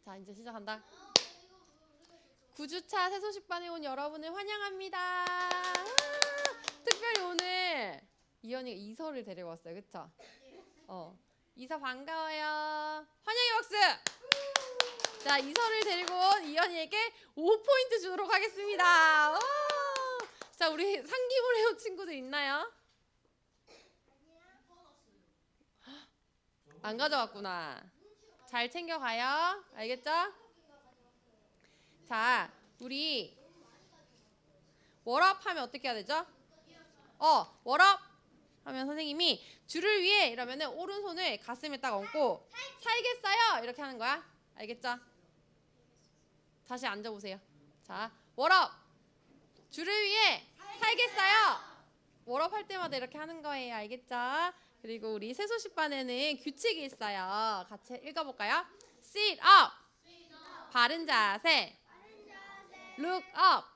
자, 이제 시작한다. 9주차 새소식반에 온 여러분을 환영합니다. 특별히 오늘 이현이가 이서를 데리고 왔어요. 그쵸? 이서 반가워요. 환영의 박수! 자, 이서를 데리고 온 이현이에게 5포인트 주도록 하겠습니다. 오! 자, 우리 상기물 해온 친구들 있나요? 안 가져왔구나. 잘 챙겨가요. 알겠죠? 자, 우리 월업하면 어떻게 해야 되죠? 월업 하면 선생님이 줄을 위해 이러면은 오른손을 가슴에 딱 얹고 살겠어요 이렇게 하는 거야. 알겠죠? 다시 앉아보세요. 자, 월업 줄을 위해 살겠어요. 월업 할 때마다 이렇게 하는 거예요. 알겠죠? 그리고 우리 새소식반에는 규칙이 있어요. 같이 읽어볼까요? Sit up, 바른 자세. Look up,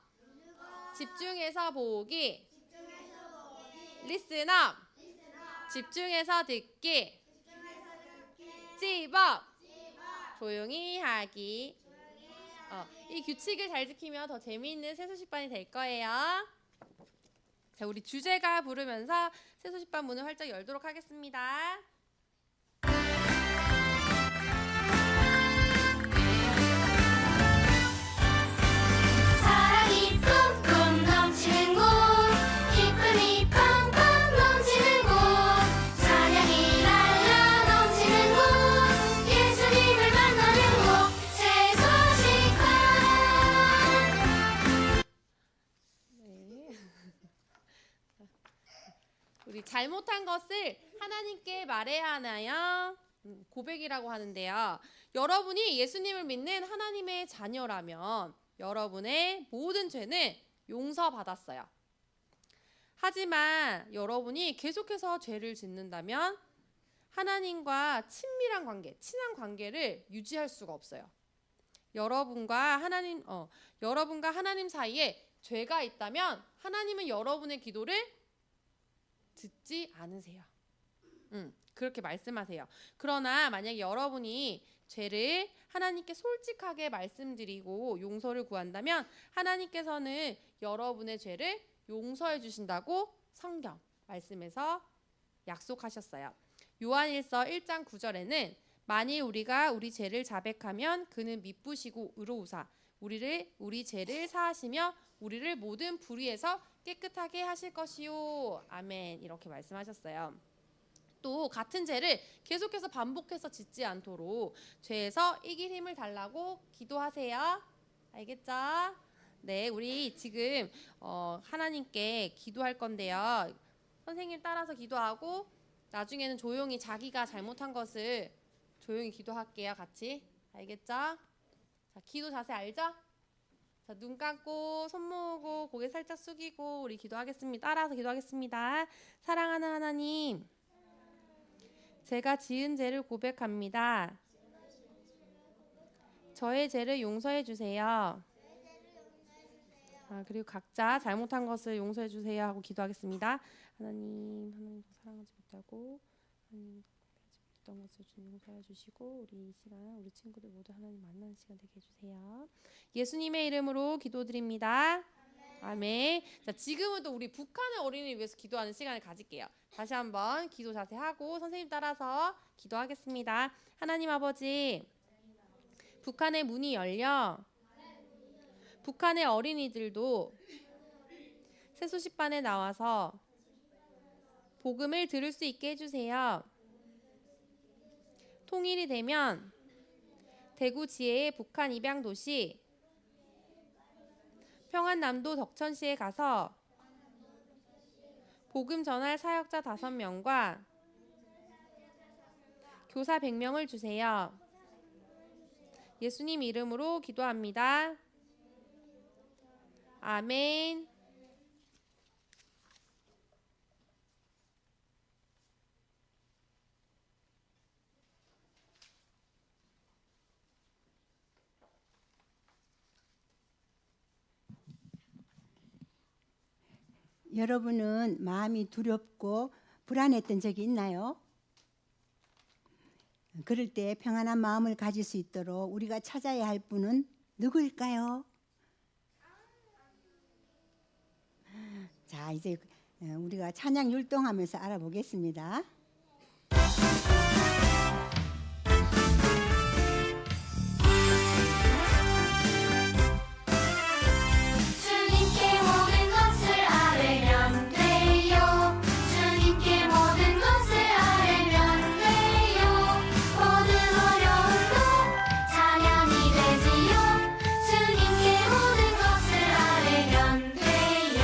집중해서 보기. Listen up, 집중해서 듣기. Zip up, 조용히 하기. 이 규칙을 잘 지키면 더 재미있는 새소식반이 될 거예요. 자, 우리 주제가 부르면서 새소식반 문을 활짝 열도록 하겠습니다. 사랑이 뿜뿜 넘치는 곳, 기쁨이 팡팡 넘치는 곳, 찬양이 날라 넘치는 곳, 예수님을 만나는 곳, 새소식반. 네. 우리 잘못한 것을 하나님께 말해야 하나요? 고백이라고 하는데요. 여러분이 예수님을 믿는 하나님의 자녀라면 여러분의 모든 죄는 용서받았어요. 하지만 여러분이 계속해서 죄를 짓는다면 하나님과 친밀한 관계, 친한 관계를 유지할 수가 없어요. 여러분과 하나님 사이에 죄가 있다면 하나님은 여러분의 기도를 듣지 않으세요. 그렇게 말씀하세요. 그러나 만약에 여러분이 죄를 하나님께 솔직하게 말씀드리고 용서를 구한다면 하나님께서는 여러분의 죄를 용서해 주신다고 성경 말씀에서 약속하셨어요. 요한일서 1장 9절에는 만일 우리가 우리 죄를 자백하면 그는 미쁘시고 의로우사 우리 죄를 사하시며 우리를 모든 불의에서 깨끗하게 하실 것이요. 아멘. 이렇게 말씀하셨어요. 또 같은 죄를 계속해서 반복해서 짓지 않도록 죄에서 이길 힘을 달라고 기도하세요. 알겠죠? 네, 우리 지금 하나님께 기도할 건데요. 선생님 따라서 기도하고 나중에는 조용히 자기가 잘못한 것을 조용히 기도할게요. 같이. 알겠죠? 자, 기도 자세 알죠? 자, 눈 감고 손 모으고 고개 살짝 숙이고 우리 기도하겠습니다. 따라서 기도하겠습니다. 사랑하는 하나님, 제가 지은 죄를 고백합니다. 저의 죄를 용서해 주세요. 그리고 각자 잘못한 것을 용서해 주세요 하고 기도하겠습니다. 하나님 사랑하지 못하고 하나님 했던 것을 좀 용서해 주시고 우리 이 시간 우리 친구들 모두 하나님 만나는 시간 되게 해주세요. 예수님의 이름으로 기도드립니다. 아멘. 자, 지금은 또 우리 북한의 어린이를 위해서 기도하는 시간을 가질게요. 다시 한번 기도 자세 하고 선생님 따라서 기도하겠습니다. 하나님 아버지, 북한의 문이 열려 북한의 어린이들도 새소식반에 나와서 복음을 들을 수 있게 해주세요. 통일이 되면 대구 지혜의 북한 입양 도시 평안남도 덕천시에 가서 복음 전할 사역자 5명과 교사 100명을 주세요. 예수님 이름으로 기도합니다. 아멘. 여러분은 마음이 두렵고 불안했던 적이 있나요? 그럴 때 평안한 마음을 가질 수 있도록 우리가 찾아야 할 분은 누구일까요? 자, 이제 우리가 찬양 율동하면서 알아보겠습니다. 주님께 모든 것을 아뢰면 돼요. 주님께 모든 것을 아뢰면 돼요. 모든 어려움도 찬양이 되지요. 주님께 모든 것을 아뢰면 돼요.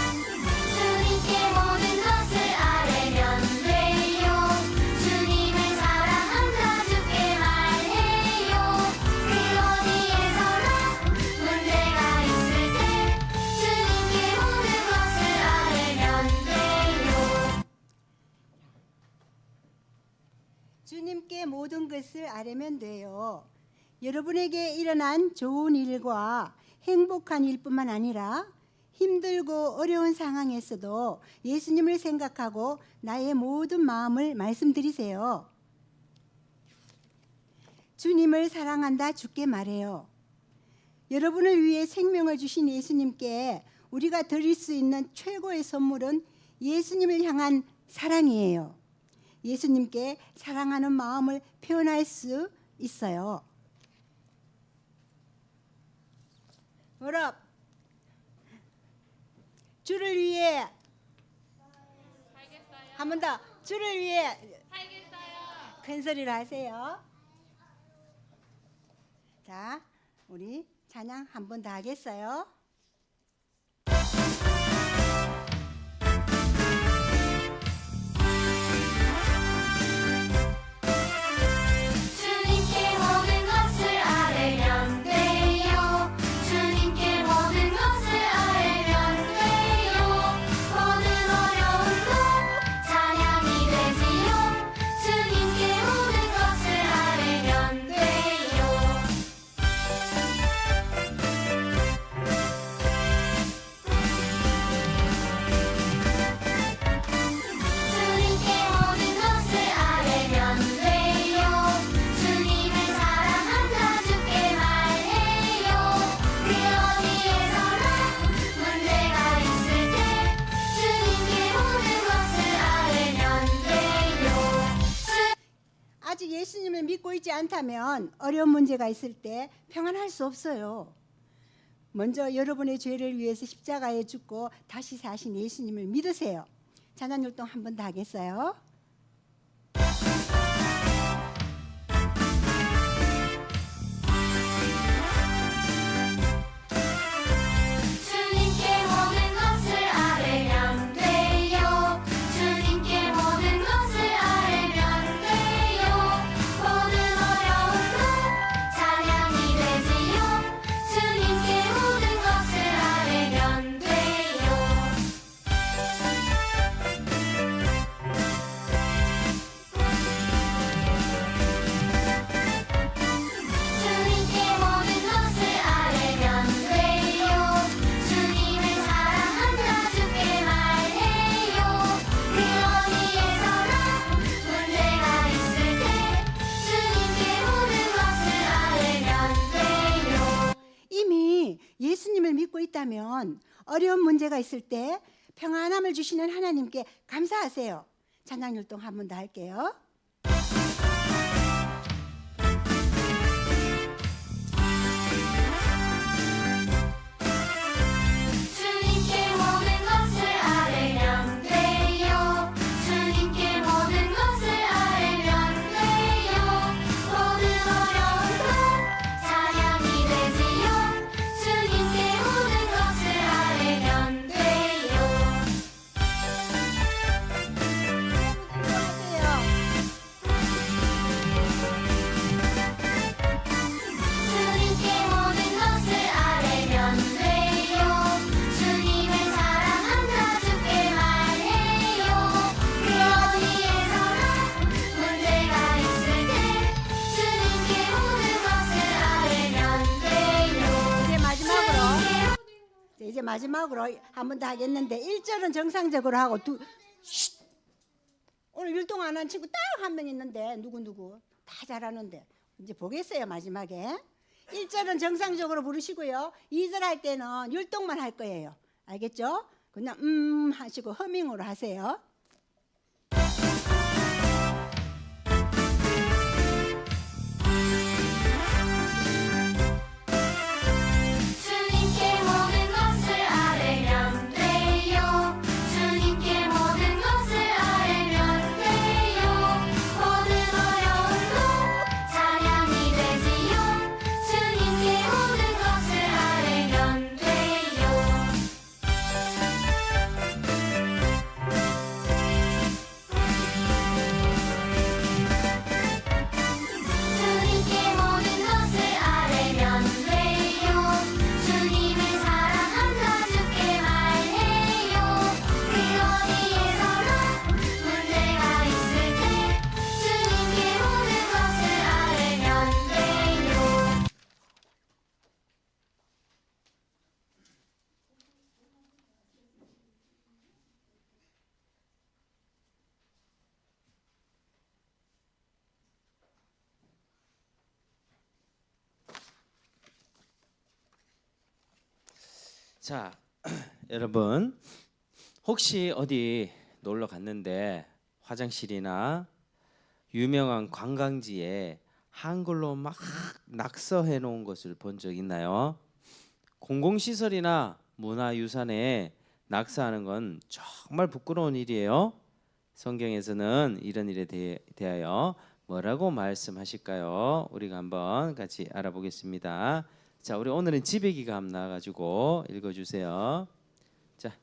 주님께 모든 것을 아뢰면 돼요. 주님을 사랑한다 주께 말해요. 그 어디에서나 문제가 있을 때 주님께 모든 것을 아뢰면 돼요. 주님께 모든 것을 아뢰면 돼요. 여러분에게 일어난 좋은 일과 행복한 일뿐만 아니라 힘들고 어려운 상황에서도 예수님을 생각하고 나의 모든 마음을 말씀드리세요. 주님을 사랑한다 주께 말해요. 여러분을 위해 생명을 주신 예수님께 우리가 드릴 수 있는 최고의 선물은 예수님을 향한 사랑이에요. 예수님께 사랑하는 마음을 표현할 수 있어요. 무릎. 주를 위해. 한 번 더. 주를 위해. 큰 소리로 하세요. 자, 우리 찬양 한 번 더 하겠어요. 주님께 모든 것을 아뢰면 돼요. 주님께 모든 것을 아뢰면 돼요. 모든 어려움도 찬양이 되지요. 주님께 모든 것을 아뢰면 돼요. 주님께 모든 것을 아뢰면 돼요. 주님을 사랑한다 주께 말해요. 그 어디에서나 문제가 있을 때 주님께 모든 것을 아뢰면 돼요. 아직 예수님을 믿고 있지 않다면 어려운 문제가 있을 때 평안할 수 없어요. 먼저 여러분의 죄를 위해서 십자가에 죽고 다시 사신 예수님을 믿으세요. 찬양 율동 한 번 더 하겠어요. 주님께 모든 것을 아뢰면 돼요. 주님께 모든 것을 아뢰면 돼요. 모든 어려움도 찬양이 되지요. 주님께 모든 것을 아뢰면 돼요. 주님께 모든 것을 아뢰면 돼요. 주님을 사랑한다 주께 말해요. 그 어디에서나 문제가 있을 때 주님께 모든 것을 아뢰면 돼요. 이미 예수님을 믿고 있다면 어려운 문제가 있을 때 평안함을 주시는 하나님께 감사하세요. 찬양 율동 한 번 더 할게요. 주님께 모든 것을 아뢰면 돼요. 주님께 모든 것을 아뢰면 돼요. 모든 어려움도 찬양이 되지요. 주님께 모든 것을 아뢰면 돼요. 하세요. 마지막으로 한 번 더 하겠는데 1절은 정상적으로 하고 오늘 율동 안 한 친구 딱 한 명 있는데 누구 다 잘하는데 이제 보겠어요 마지막에. 1절은 정상적으로 부르시고요. 2절 할 때는 율동만 할 거예요. 알겠죠? 그냥 하시고 허밍으로 하세요. 주님께 모든 것을 아뢰면 돼요. 주님께 모든 것을 아뢰면 돼요. 모든 어려움도 찬양이 되지요. 주님께 모든 것을 아뢰면 돼요. 주님께 모든 것을 아뢰면 돼요. 주님을 사랑한다 주께 말해요. 그 어디에서나 문제가 있을 때 주님께 모든 것을 아뢰면 돼요. 자, 여러분 혹시 어디 놀러 갔는데 화장실이나 유명한 관광지에 한글로 막 낙서해 놓은 것을 본 적 있나요? 공공시설이나 문화유산에 낙서하는 건 정말 부끄러운 일이에요. 성경에서는 이런 일에 대하여 뭐라고 말씀하실까요? 우리가 한번 같이 알아보겠습니다. 자, 우리 오늘은 지배기가 한번 나와가지고 읽어주세요. 자,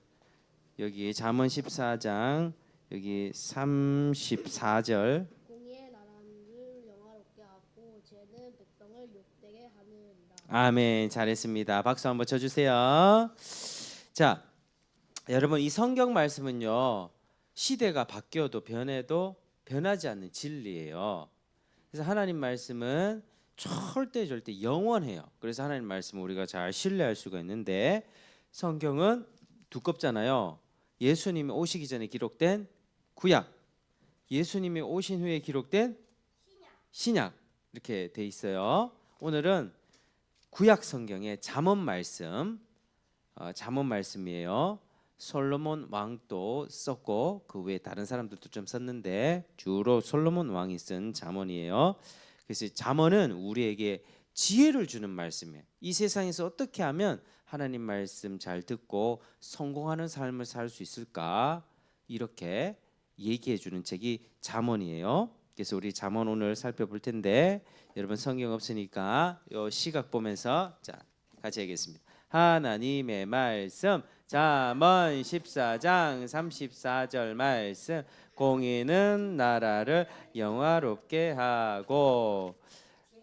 여기 잠언 14장 여기 34절. 공의의 나라를 영화롭게 하고 죄는 백성을 욕되게 하느니라. 아멘. 잘했습니다. 박수 한번 쳐주세요. 자, 여러분 이 성경 말씀은요 시대가 바뀌어도 변해도 변하지 않는 진리예요. 그래서 하나님 말씀은 절대 영원해요. 그래서 하나님 말씀을 우리가 잘 신뢰할 수가 있는데 성경은 두껍잖아요. 예수님이 오시기 전에 기록된 구약, 예수님이 오신 후에 기록된 신약 이렇게 돼 있어요. 오늘은 구약 성경의 잠언 말씀이에요. 솔로몬 왕도 썼고 그 외에 다른 사람들도 좀 썼는데 주로 솔로몬 왕이 쓴 잠언이에요. 그래서 잠언은 우리에게 지혜를 주는 말씀이에요. 이 세상에서 어떻게 하면 하나님 말씀 잘 듣고 성공하는 삶을 살 수 있을까 이렇게 얘기해 주는 책이 잠언이에요. 그래서 우리 잠언 오늘 살펴볼 텐데 여러분 성경 없으니까 요 시각 보면서 자 같이 하겠습니다. 하나님의 말씀 잠언 14장 34절 말씀. 공의는 나라를 영화롭게 하고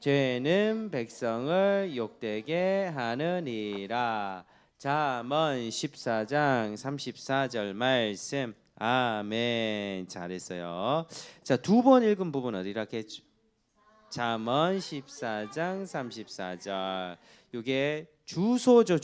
죄는 백성을 욕되게 하느니라. 잠언 14장 34절 말씀. 아멘. 잘했어요. 자, 두 번 읽은 부분 어디라게? 잠언 14장 34절. 이게 주소죠.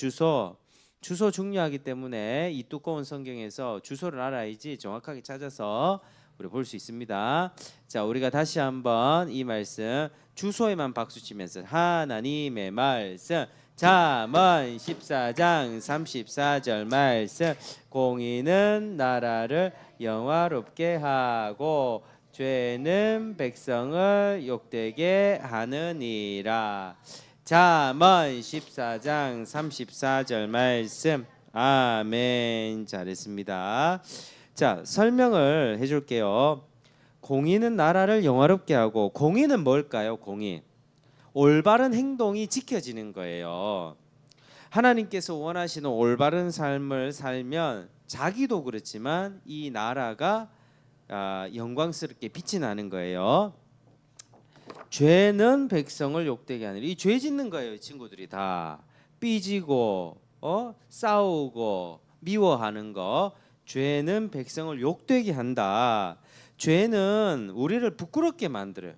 주소 중요하기 때문에 이 두꺼운 성경에서 주소를 알아야지 정확하게 찾아서 우리 볼 수 있습니다. 자, 우리가 다시 한번 이 말씀 주소에만 박수 치면서 하나님의 말씀 잠언 14장 34절 말씀. 공의는 나라를 영화롭게 하고 죄는 백성을 욕되게 하느니라. 잠언 14장 34절 말씀. 아멘. 잘했습니다. 자, 설명을 해줄게요. 공의는 나라를 영화롭게 하고, 공의는 뭘까요? 공의, 올바른 행동이 지켜지는 거예요. 하나님께서 원하시는 올바른 삶을 살면 자기도 그렇지만 이 나라가 영광스럽게 빛이 나는 거예요. 죄는 백성을 욕되게 하는, 이 죄 짓는 거예요. 이 친구들이 다 삐지고 싸우고 미워하는 거. 죄는 백성을 욕되게 한다. 죄는 우리를 부끄럽게 만들어요.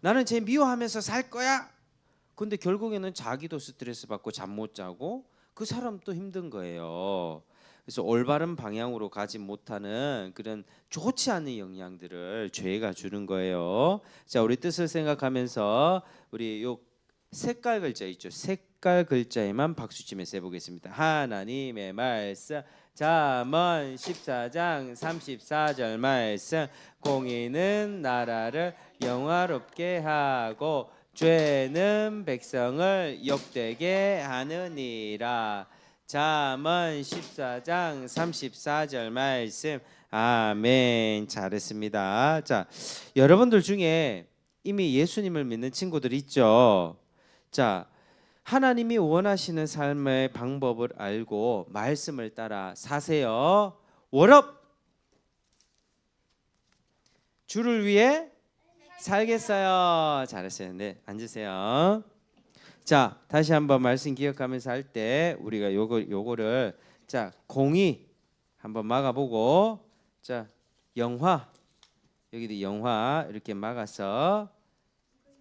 나는 쟤 미워하면서 살 거야. 근데 결국에는 자기도 스트레스 받고 잠 못 자고 그 사람도 힘든 거예요. 그래서 올바른 방향으로 가지 못하는 그런 좋지 않은 영향들을 죄가 주는 거예요. 자, 우리 뜻을 생각하면서 우리 요 색깔 글자 있죠. 색깔 글자에만 박수치면서 해보겠습니다. 하나님의 말씀. 잠언 14장 34절 말씀. 공의는 나라를 영화롭게 하고 죄는 백성을 욕되게 하느니라. 잠언 14장 34절 말씀. 아멘. 잘했습니다. 자, 여러분들 중에 이미 예수님을 믿는 친구들 있죠. 자, 하나님이 원하시는 삶의 방법을 알고 말씀을 따라 사세요. 월업 주를 위해 살겠어요. 잘했어요. 네, 앉으세요. 자, 다시 한번 말씀 기억하면서 할 때 우리가 요거를 자, 공의 한번 막아보고, 자, 영화 여기도 영화 이렇게 막아서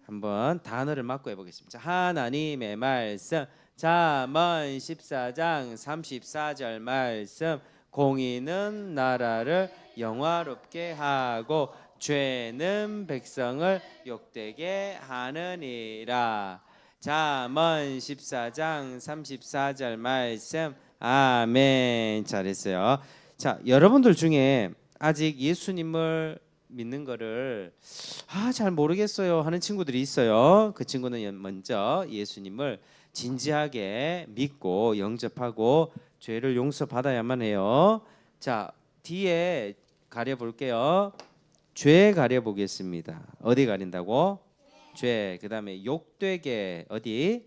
한번 단어를 막고 해보겠습니다. 하나님의 말씀. 잠언 14장 34절 말씀. 공의는 나라를 영화롭게 하고 죄는 백성을 욕되게 하느니라. 잠언 14장 34절 말씀. 아멘. 잘했어요. 자, 여러분들 중에 아직 예수님을 믿는 거를 잘 모르겠어요 하는 친구들이 있어요. 그 친구는 먼저 예수님을 진지하게 믿고 영접하고 죄를 용서받아야만 해요. 자, 뒤에 가려볼게요. 죄 가려보겠습니다. 어디 가린다고? 죄. 그 다음에 욕되게. 어디?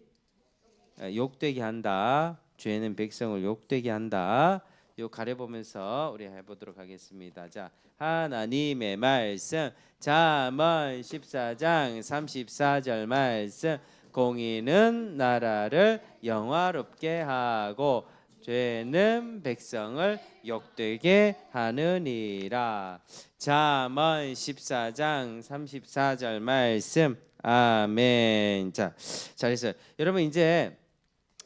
욕되게 한다. 죄는 백성을 욕되게 한다. 요 가려보면서 우리 해보도록 하겠습니다. 자, 하나님의 말씀. 잠언 14장 34절 말씀. 공의는 나라를 영화롭게 하고 죄는 백성을 욕되게 하느니라. 잠언 14장 34절 말씀. 아멘. 자, 잘했어요. 여러분 이제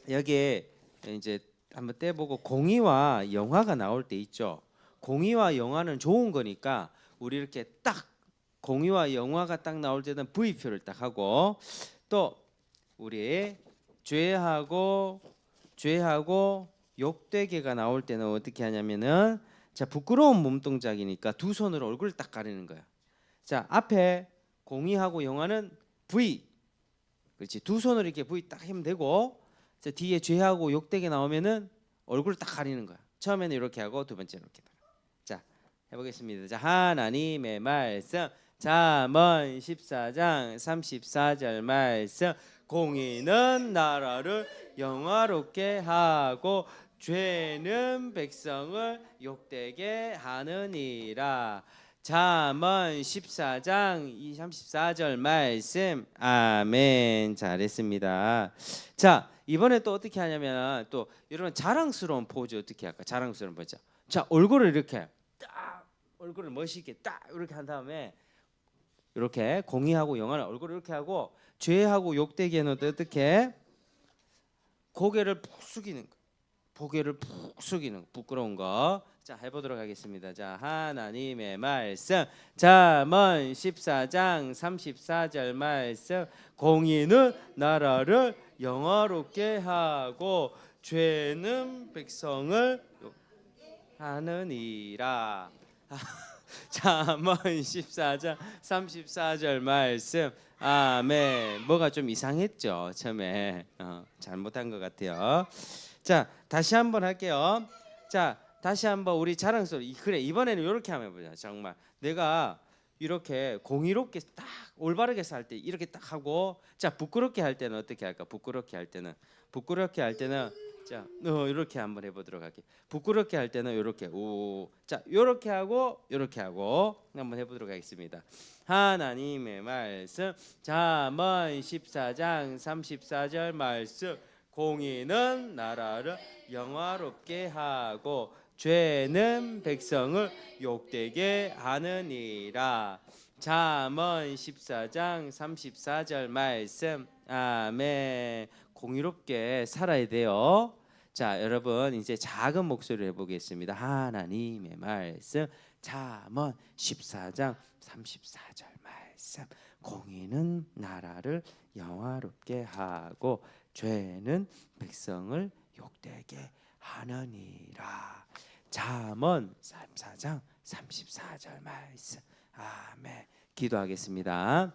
여기에 이제 한번 떼보고 공의와 영화가 나올 때 있죠. 공의와 영화는 좋은 거니까 우리 이렇게 딱 공의와 영화가 딱 나올 때는 V표를 딱 하고, 또 우리 죄하고 욕되게가 나올 때는 어떻게 하냐면은, 자, 부끄러운 몸동작이니까 두 손으로 얼굴을 딱 가리는 거야. 자, 앞에 공의하고 영화는 V, 그렇지, 두 손으로 이렇게 V 딱 하면 되고, 자, 뒤에 죄하고 욕되게 나오면은 얼굴을 딱 가리는 거야. 처음에는 이렇게 하고 두 번째는 이렇게. 자, 해보겠습니다. 자, 하나님의 말씀. 잠언 14장 34절 말씀. 공의는 나라를 영화롭게 하고 죄는 백성을 욕되게 하느니라. 잠언 14장 34절 말씀. 아멘. 잘했습니다. 자, 이번에 또 어떻게 하냐면, 또 여러분 자랑스러운 포즈 어떻게 할까? 자랑스러운 포즈. 자, 얼굴을 이렇게 딱, 얼굴을 멋있게 딱 이렇게 한 다음에 이렇게 공의하고 영화는 얼굴을 이렇게 하고, 죄하고 욕되게는 어떻게 고개를 푹 숙이는 거. 고개를 푹 숙이는 거. 부끄러운 거. 자, 해보도록 하겠습니다. 자, 하나님의 말씀. 잠언 14장 34절 말씀. 공의는 나라를 영화롭게 하고 죄는 백성을 하느니라. 잠언 14장 34절 말씀. 아멘. 뭐가 좀 이상했죠 처음에. 잘못한 것 같아요. 자, 다시 한번 할게요. 자, 다시 한번 우리 자랑스러워. 그래, 이번에는 이렇게 한번 해보자. 정말 내가 이렇게 공의롭게 딱 올바르게 살 때 이렇게 딱 하고, 자, 부끄럽게 할 때는 어떻게 할까? 부끄럽게 할 때는 자, 이렇게 한번 해보도록 할게요. 부끄럽게 할 때는 이렇게, 자, 이렇게 하고 한번 해보도록 하겠습니다. 하나님의 말씀. 잠언 14장 34절 말씀. 공의는 나라를 영화롭게 하고 죄는 백성을 욕되게 하느니라. 잠언 14장 34절 말씀. 아멘. 공의롭게 살아야 돼요. 자, 여러분 이제 작은 목소리로 해보겠습니다. 하나님의 말씀 잠언 14장 34절 말씀. 공의는 나라를 영화롭게 하고 죄는 백성을 욕되게 하느니라. 잠언 14장 34절 말씀. 아멘. 기도하겠습니다.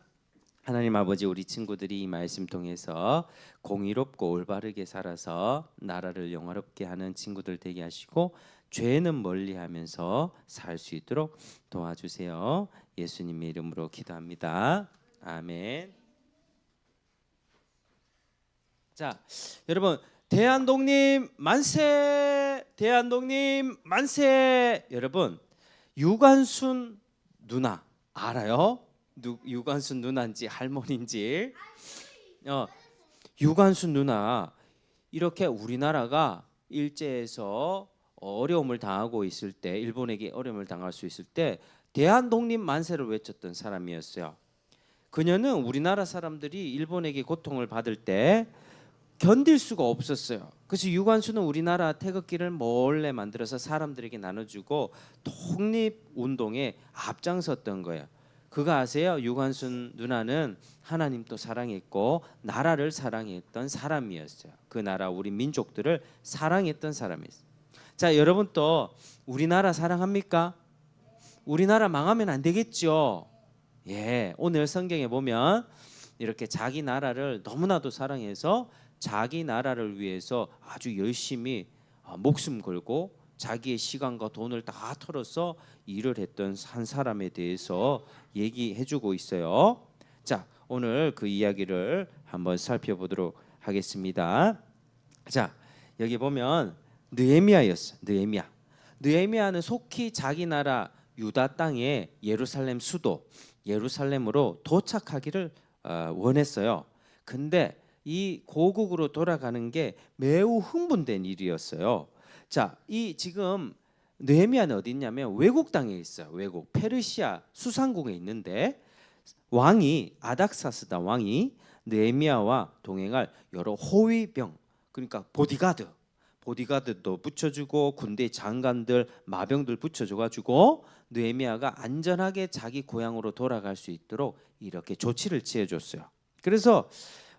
하나님 아버지, 우리 친구들이 이 말씀 통해서 공의롭고 올바르게 살아서 나라를 영화롭게 하는 친구들 되게 하시고 죄는 멀리하면서 살 수 있도록 도와주세요. 예수님의 이름으로 기도합니다. 아멘. 자, 여러분, 대한독립 만세! 대한독립 만세! 여러분, 유관순 누나 알아요? 유관순 누나인지 할머니인지. 유관순 누나, 이렇게 우리나라가 일제에서 어려움을 당하고 있을 때, 일본에게 어려움을 당할 수 있을 때 대한독립 만세를 외쳤던 사람이었어요. 그녀는 우리나라 사람들이 일본에게 고통을 받을 때 견딜 수가 없었어요. 그래서 유관순은 우리나라 태극기를 몰래 만들어서 사람들에게 나눠주고 독립운동에 앞장섰던 거예요. 그거 아세요? 유관순 누나는 하나님도 사랑했고 나라를 사랑했던 사람이었어요. 그 나라, 우리 민족들을 사랑했던 사람이었어요. 자, 여러분 또 우리나라 사랑합니까? 우리나라 망하면 안 되겠죠. 예, 오늘 성경에 보면 이렇게 자기 나라를 너무나도 사랑해서 자기 나라를 위해서 아주 열심히 목숨 걸고 자기의 시간과 돈을 다 털어서 일을 했던 한 사람에 대해서 얘기해주고 있어요. 자, 오늘 그 이야기를 한번 살펴보도록 하겠습니다. 자, 여기 보면 느헤미야였어. 느헤미야는 속히 자기 나라 유다 땅에 예루살렘 수도 예루살렘으로 도착하기를 원했어요. 근데 이 고국으로 돌아가는 게 매우 흥분된 일이었어요. 자, 이 지금 느헤미야는 어디 있냐면 외국 땅에 있어요. 외국 페르시아 수상국에 있는데 왕이 아닥사스다 왕이 느헤미야와 동행할 여러 호위병, 그러니까 보디가드도 붙여주고 군대 장관들, 마병들 붙여줘가지고 느헤미야가 안전하게 자기 고향으로 돌아갈 수 있도록 이렇게 조치를 취해줬어요. 그래서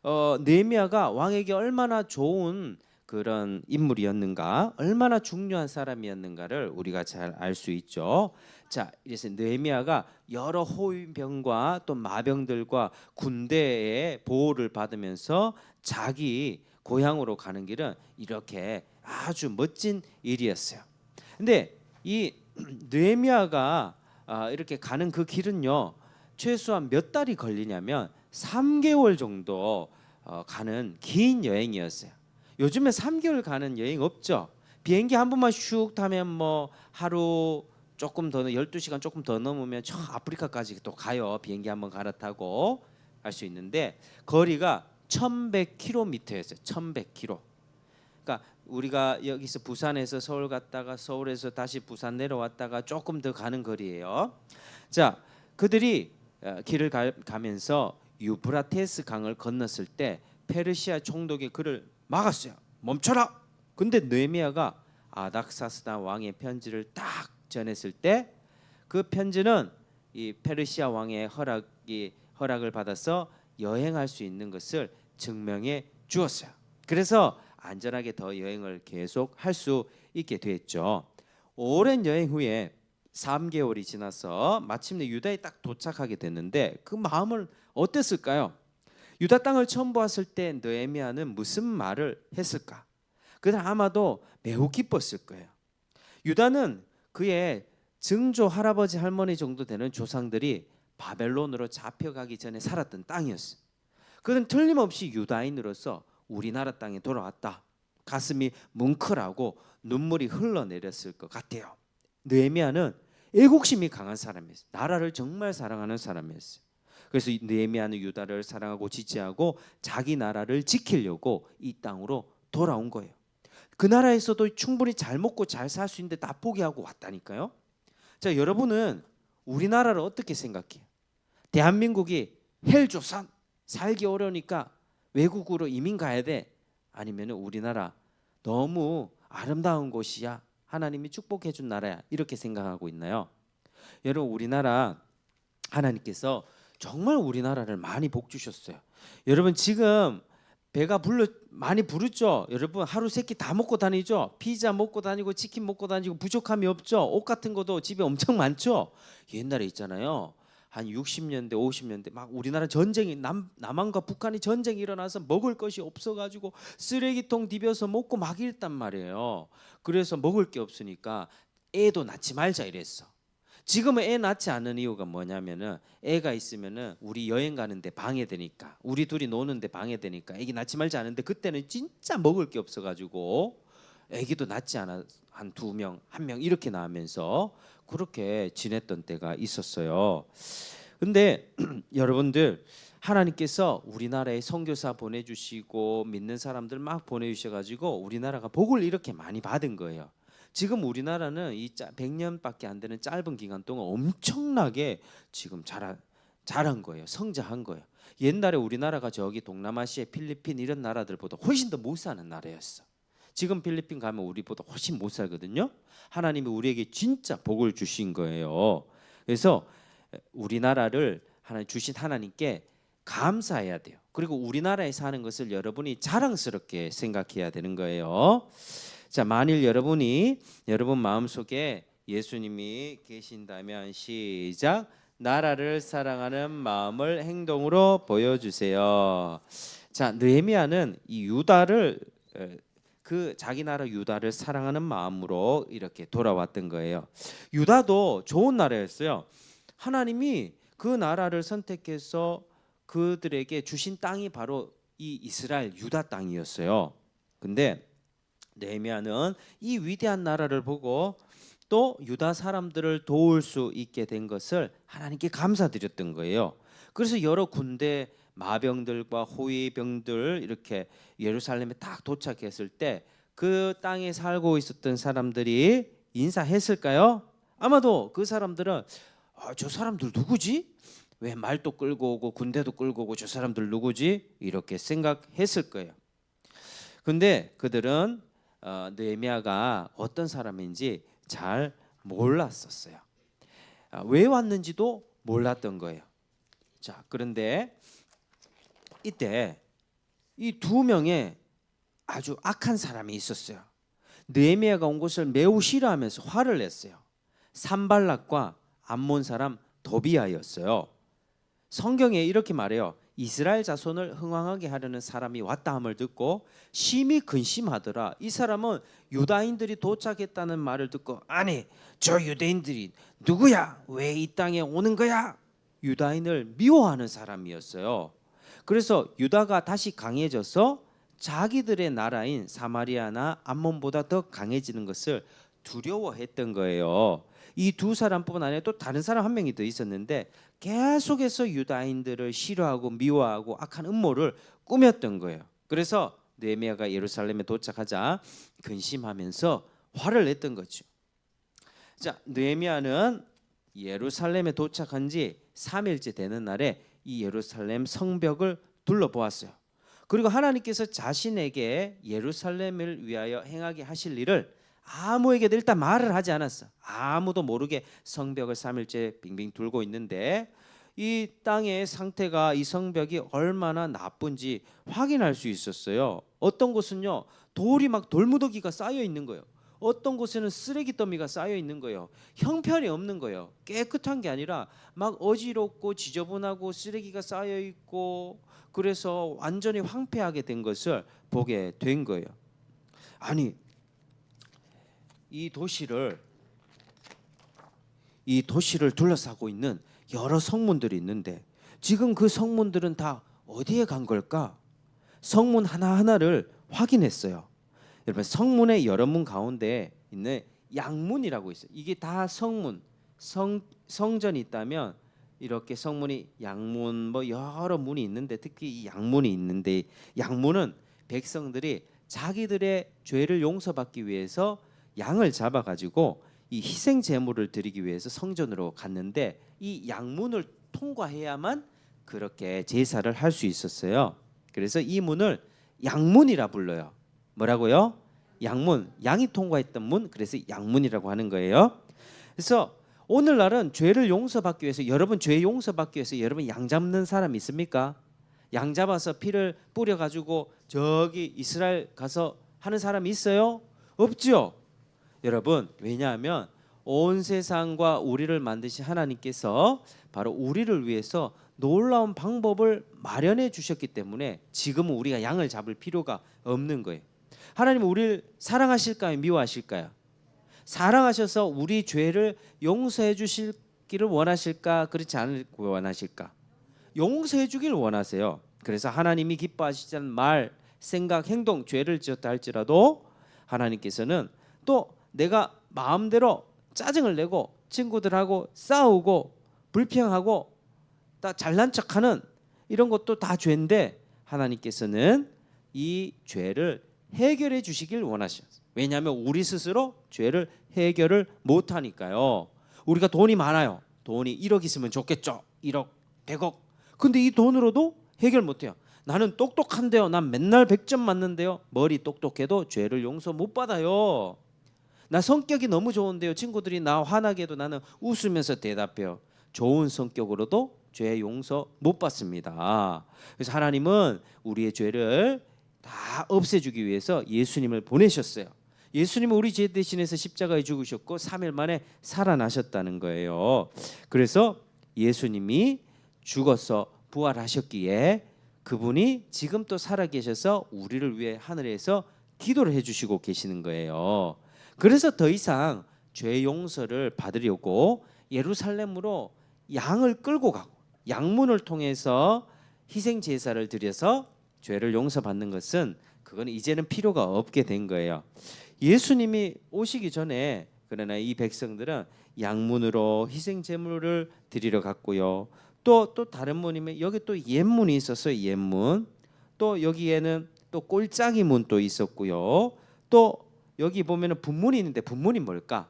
느헤미야가 왕에게 얼마나 좋은 그런 인물이었는가, 얼마나 중요한 사람이었는가를 우리가 잘 알 수 있죠. 자, 이래서 느헤미야가 여러 호위병과 또 마병들과 군대의 보호를 받으면서 자기 고향으로 가는 길은 이렇게 아주 멋진 일이었어요. 근데 이 느헤미야가 이렇게 가는 그 길은요, 최소한 몇 달이 걸리냐면 3개월 정도 가는 긴 여행이었어요. 요즘에 3개월 가는 여행 없죠. 비행기 한 번만 슉 타면 뭐 하루 조금 더 12시간 조금 더 넘으면 저 아프리카까지 또 가요. 비행기 한번 갈아타고 갈 수 있는데 거리가 1100km였어요. 1100km. 그러니까 우리가 여기서 부산에서 서울 갔다가 서울에서 다시 부산 내려왔다가 조금 더 가는 거리예요. 자, 그들이 길을 가면서 유브라테스 강을 건넜을 때 페르시아 총독이 그를 막았어요. 멈춰라. 근데 느헤미야가 아닥사스다 왕의 편지를 딱 전했을 때 그 편지는 이 페르시아 왕의 허락을 받아서 여행할 수 있는 것을 증명해 주었어요. 그래서 안전하게 더 여행을 계속 할 수 있게 됐죠. 오랜 여행 후에 3개월이 지나서 마침내 유다에 딱 도착하게 됐는데 그 마음은 어땠을까요? 유다 땅을 처음 보았을 때 느헤미야는 무슨 말을 했을까? 그는 아마도 매우 기뻤을 거예요. 유다는 그의 증조 할아버지 할머니 정도 되는 조상들이 바벨론으로 잡혀가기 전에 살았던 땅이었어. 그는 틀림없이 유다인으로서 우리나라 땅에 돌아왔다. 가슴이 뭉클하고 눈물이 흘러내렸을 것 같아요. 느헤미야는 애국심이 강한 사람이었어요. 나라를 정말 사랑하는 사람이었어요. 그래서 느헤미야는 유다를 사랑하고 지지하고 자기 나라를 지키려고 이 땅으로 돌아온 거예요. 그 나라에서도 충분히 잘 먹고 잘 살 수 있는데 다 포기하고 왔다니까요. 자, 여러분은 우리나라를 어떻게 생각해요? 대한민국이 헬조선 살기 어려우니까 외국으로 이민 가야 돼? 아니면 우리나라 너무 아름다운 곳이야. 하나님이 축복해 준 나라야. 이렇게 생각하고 있나요? 여러분, 우리나라 하나님께서 정말 우리나라를 많이 복 주셨어요. 여러분, 지금 배가 많이 부르죠. 여러분, 하루 세 끼 다 먹고 다니죠. 피자 먹고 다니고 치킨 먹고 다니고 부족함이 없죠. 옷 같은 것도 집에 엄청 많죠. 옛날에 있잖아요. 한 60년대 50년대 막 우리나라 전쟁이 남한과 북한이 전쟁이 일어나서 먹을 것이 없어가지고 쓰레기통 디벼서 먹고 막 이랬단 말이에요. 그래서 먹을 게 없으니까 애도 낳지 말자 이랬어. 지금은 애 낳지 않는 이유가 뭐냐면은 애가 있으면은 우리 여행 가는데 방해되니까, 우리 둘이 노는데 방해되니까 애기 낳지 말자 하는데, 그때는 진짜 먹을 게 없어가지고 애기도 낳지 않아. 한 2명, 1명 이렇게 낳으면서 그렇게 지냈던 때가 있었어요. 근데 여러분들, 하나님께서 우리나라에 선교사 보내주시고 믿는 사람들 막 보내주셔가지고 우리나라가 복을 이렇게 많이 받은 거예요. 지금 우리나라는 이 100년밖에 안 되는 짧은 기간 동안 엄청나게 지금 자란 거예요. 성장한 거예요. 옛날에 우리나라가 저기 동남아시아 필리핀 이런 나라들보다 훨씬 더 못 사는 나라였어. 지금 필리핀 가면 우리보다 훨씬 못 살거든요. 하나님이 우리에게 진짜 복을 주신 거예요. 그래서 우리나라를 주신 하나님께 감사해야 돼요. 그리고 우리나라에 사는 것을 여러분이 자랑스럽게 생각해야 되는 거예요. 자, 만일 여러분 마음속에 예수님이 계신다면 시작. 나라를 사랑하는 마음을 행동으로 보여주세요. 자, 느헤미야는 이 유다를 자기 나라 유다를 사랑하는 마음으로 이렇게 돌아왔던 거예요. 유다도 좋은 나라였어요. 하나님이 그 나라를 선택해서 그들에게 주신 땅이 바로 이 이스라엘 유다 땅이었어요. 근데 느헤미야는 이 위대한 나라를 보고 또 유다 사람들을 도울 수 있게 된 것을 하나님께 감사드렸던 거예요. 그래서 여러 군대 마병들과 호위병들 이렇게 예루살렘에 딱 도착했을 때 그 땅에 살고 있었던 사람들이 인사했을까요? 아마도 그 사람들은 저 사람들 누구지? 왜 말도 끌고 오고 군대도 끌고 오고 저 사람들 누구지? 이렇게 생각했을 거예요. 근데 그들은 느헤미야가 어떤 사람인지 잘 몰랐었어요. 왜 왔는지도 몰랐던 거예요. 자, 그런데 이때 이 2명의 아주 악한 사람이 있었어요. 느헤미야가 온 것을 매우 싫어하면서 화를 냈어요. 산발락과 암몬 사람 도비아였어요. 성경에 이렇게 말해요. 이스라엘 자손을 흥왕하게 하려는 사람이 왔다 함을 듣고 심히 근심하더라. 이 사람은 유다인들이 도착했다는 말을 듣고 아니 저 유대인들이 누구야? 왜 이 땅에 오는 거야? 유다인을 미워하는 사람이었어요. 그래서 유다가 다시 강해져서 자기들의 나라인 사마리아나 암몬보다 더 강해지는 것을 두려워했던 거예요. 이 2 사람뿐만 아니라 또 다른 사람 1명이 더 있었는데 계속해서 유다인들을 싫어하고 미워하고 악한 음모를 꾸몄던 거예요. 그래서 느헤미야가 예루살렘에 도착하자 근심하면서 화를 냈던 거죠. 자, 느헤미야는 예루살렘에 도착한 지 3일째 되는 날에 이 예루살렘 성벽을 둘러보았어요. 그리고 하나님께서 자신에게 예루살렘을 위하여 행하게 하실 일을 아무에게도 일단 말을 하지 않았어. 아무도 모르게 성벽을 3일째 빙빙 돌고 있는데 이 땅의 상태가, 이 성벽이 얼마나 나쁜지 확인할 수 있었어요. 어떤 곳은요 돌이 막 돌무더기가 쌓여 있는 거예요. 어떤 곳에는 쓰레기 더미가 쌓여 있는 거예요. 형편이 없는 거예요. 깨끗한 게 아니라 막 어지럽고 지저분하고 쓰레기가 쌓여 있고, 그래서 완전히 황폐하게 된 것을 보게 된 거예요. 아니, 이 도시를 둘러싸고 있는 여러 성문들이 있는데 지금 그 성문들은 다 어디에 간 걸까? 성문 하나하나를 확인했어요. 여러분, 성문의 여러 문 가운데 있는 양문이라고 있어요. 이게 다 성문, 성전이 있다면 이렇게 성문이 양문 뭐 여러 문이 있는데 특히 이 양문이 있는데, 양문은 백성들이 자기들의 죄를 용서받기 위해서 양을 잡아가지고 이 희생 제물을 드리기 위해서 성전으로 갔는데 이 양문을 통과해야만 그렇게 제사를 할 수 있었어요. 그래서 이 문을 양문이라 불러요. 뭐라고요? 양문, 양이 통과했던 문, 그래서 양문이라고 하는 거예요. 그래서 오늘날은 죄를 용서받기 위해서, 여러분 죄 용서받기 위해서 여러분 양 잡는 사람 있습니까? 양 잡아서 피를 뿌려 가지고 저기 이스라엘 가서 하는 사람이 있어요? 없죠. 여러분, 왜냐하면 온 세상과 우리를 만드신 하나님께서 바로 우리를 위해서 놀라운 방법을 마련해 주셨기 때문에 지금은 우리가 양을 잡을 필요가 없는 거예요. 하나님은 우리를 사랑하실까요? 미워하실까요? 사랑하셔서 우리 죄를 용서해 주시기를 원하실까? 그렇지 않을 원하실까? 용서해 주기를 원하세요. 그래서 하나님이 기뻐하시지 않는 말, 생각, 행동, 죄를 지었다 할지라도 하나님께서는 또 내가 마음대로 짜증을 내고 친구들하고 싸우고 불평하고 다 잘난 척하는 이런 것도 다 죄인데 하나님께서는 이 죄를 해결해 주시길 원하셔요. 왜냐하면 우리 스스로 죄를 해결을 못하니까요. 우리가 돈이 많아요. 돈이 1억 있으면 좋겠죠. 1억, 100억. 근데 이 돈으로도 해결 못해요. 나는 똑똑한데요. 난 맨날 100점 맞는데요. 머리 똑똑해도 죄를 용서 못 받아요. 나 성격이 너무 좋은데요. 친구들이 나 화나게 해도 나는 웃으면서 대답해요. 좋은 성격으로도 죄 용서 못 받습니다. 그래서 하나님은 우리의 죄를 다 없애주기 위해서 예수님을 보내셨어요. 예수님은 우리 죄 대신해서 십자가에 죽으셨고 3일 만에 살아나셨다는 거예요. 그래서 예수님이 죽어서 부활하셨기에 그분이 지금 또 살아계셔서 우리를 위해 하늘에서 기도를 해주시고 계시는 거예요. 그래서 더 이상 죄 용서를 받으려고 예루살렘으로 양을 끌고 가고 양문을 통해서 희생 제사를 드려서 죄를 용서받는 것은 그건 이제는 필요가 없게 된 거예요. 예수님이 오시기 전에 그러나 이 백성들은 양문으로 희생 제물을 드리러 갔고요. 또 다른 문이면 여기 또 옛문이 있었어요. 옛문. 또 여기에는 또 꼴짝이 문도 있었고요. 또 여기 보면은 분문이 있는데 분문이 뭘까?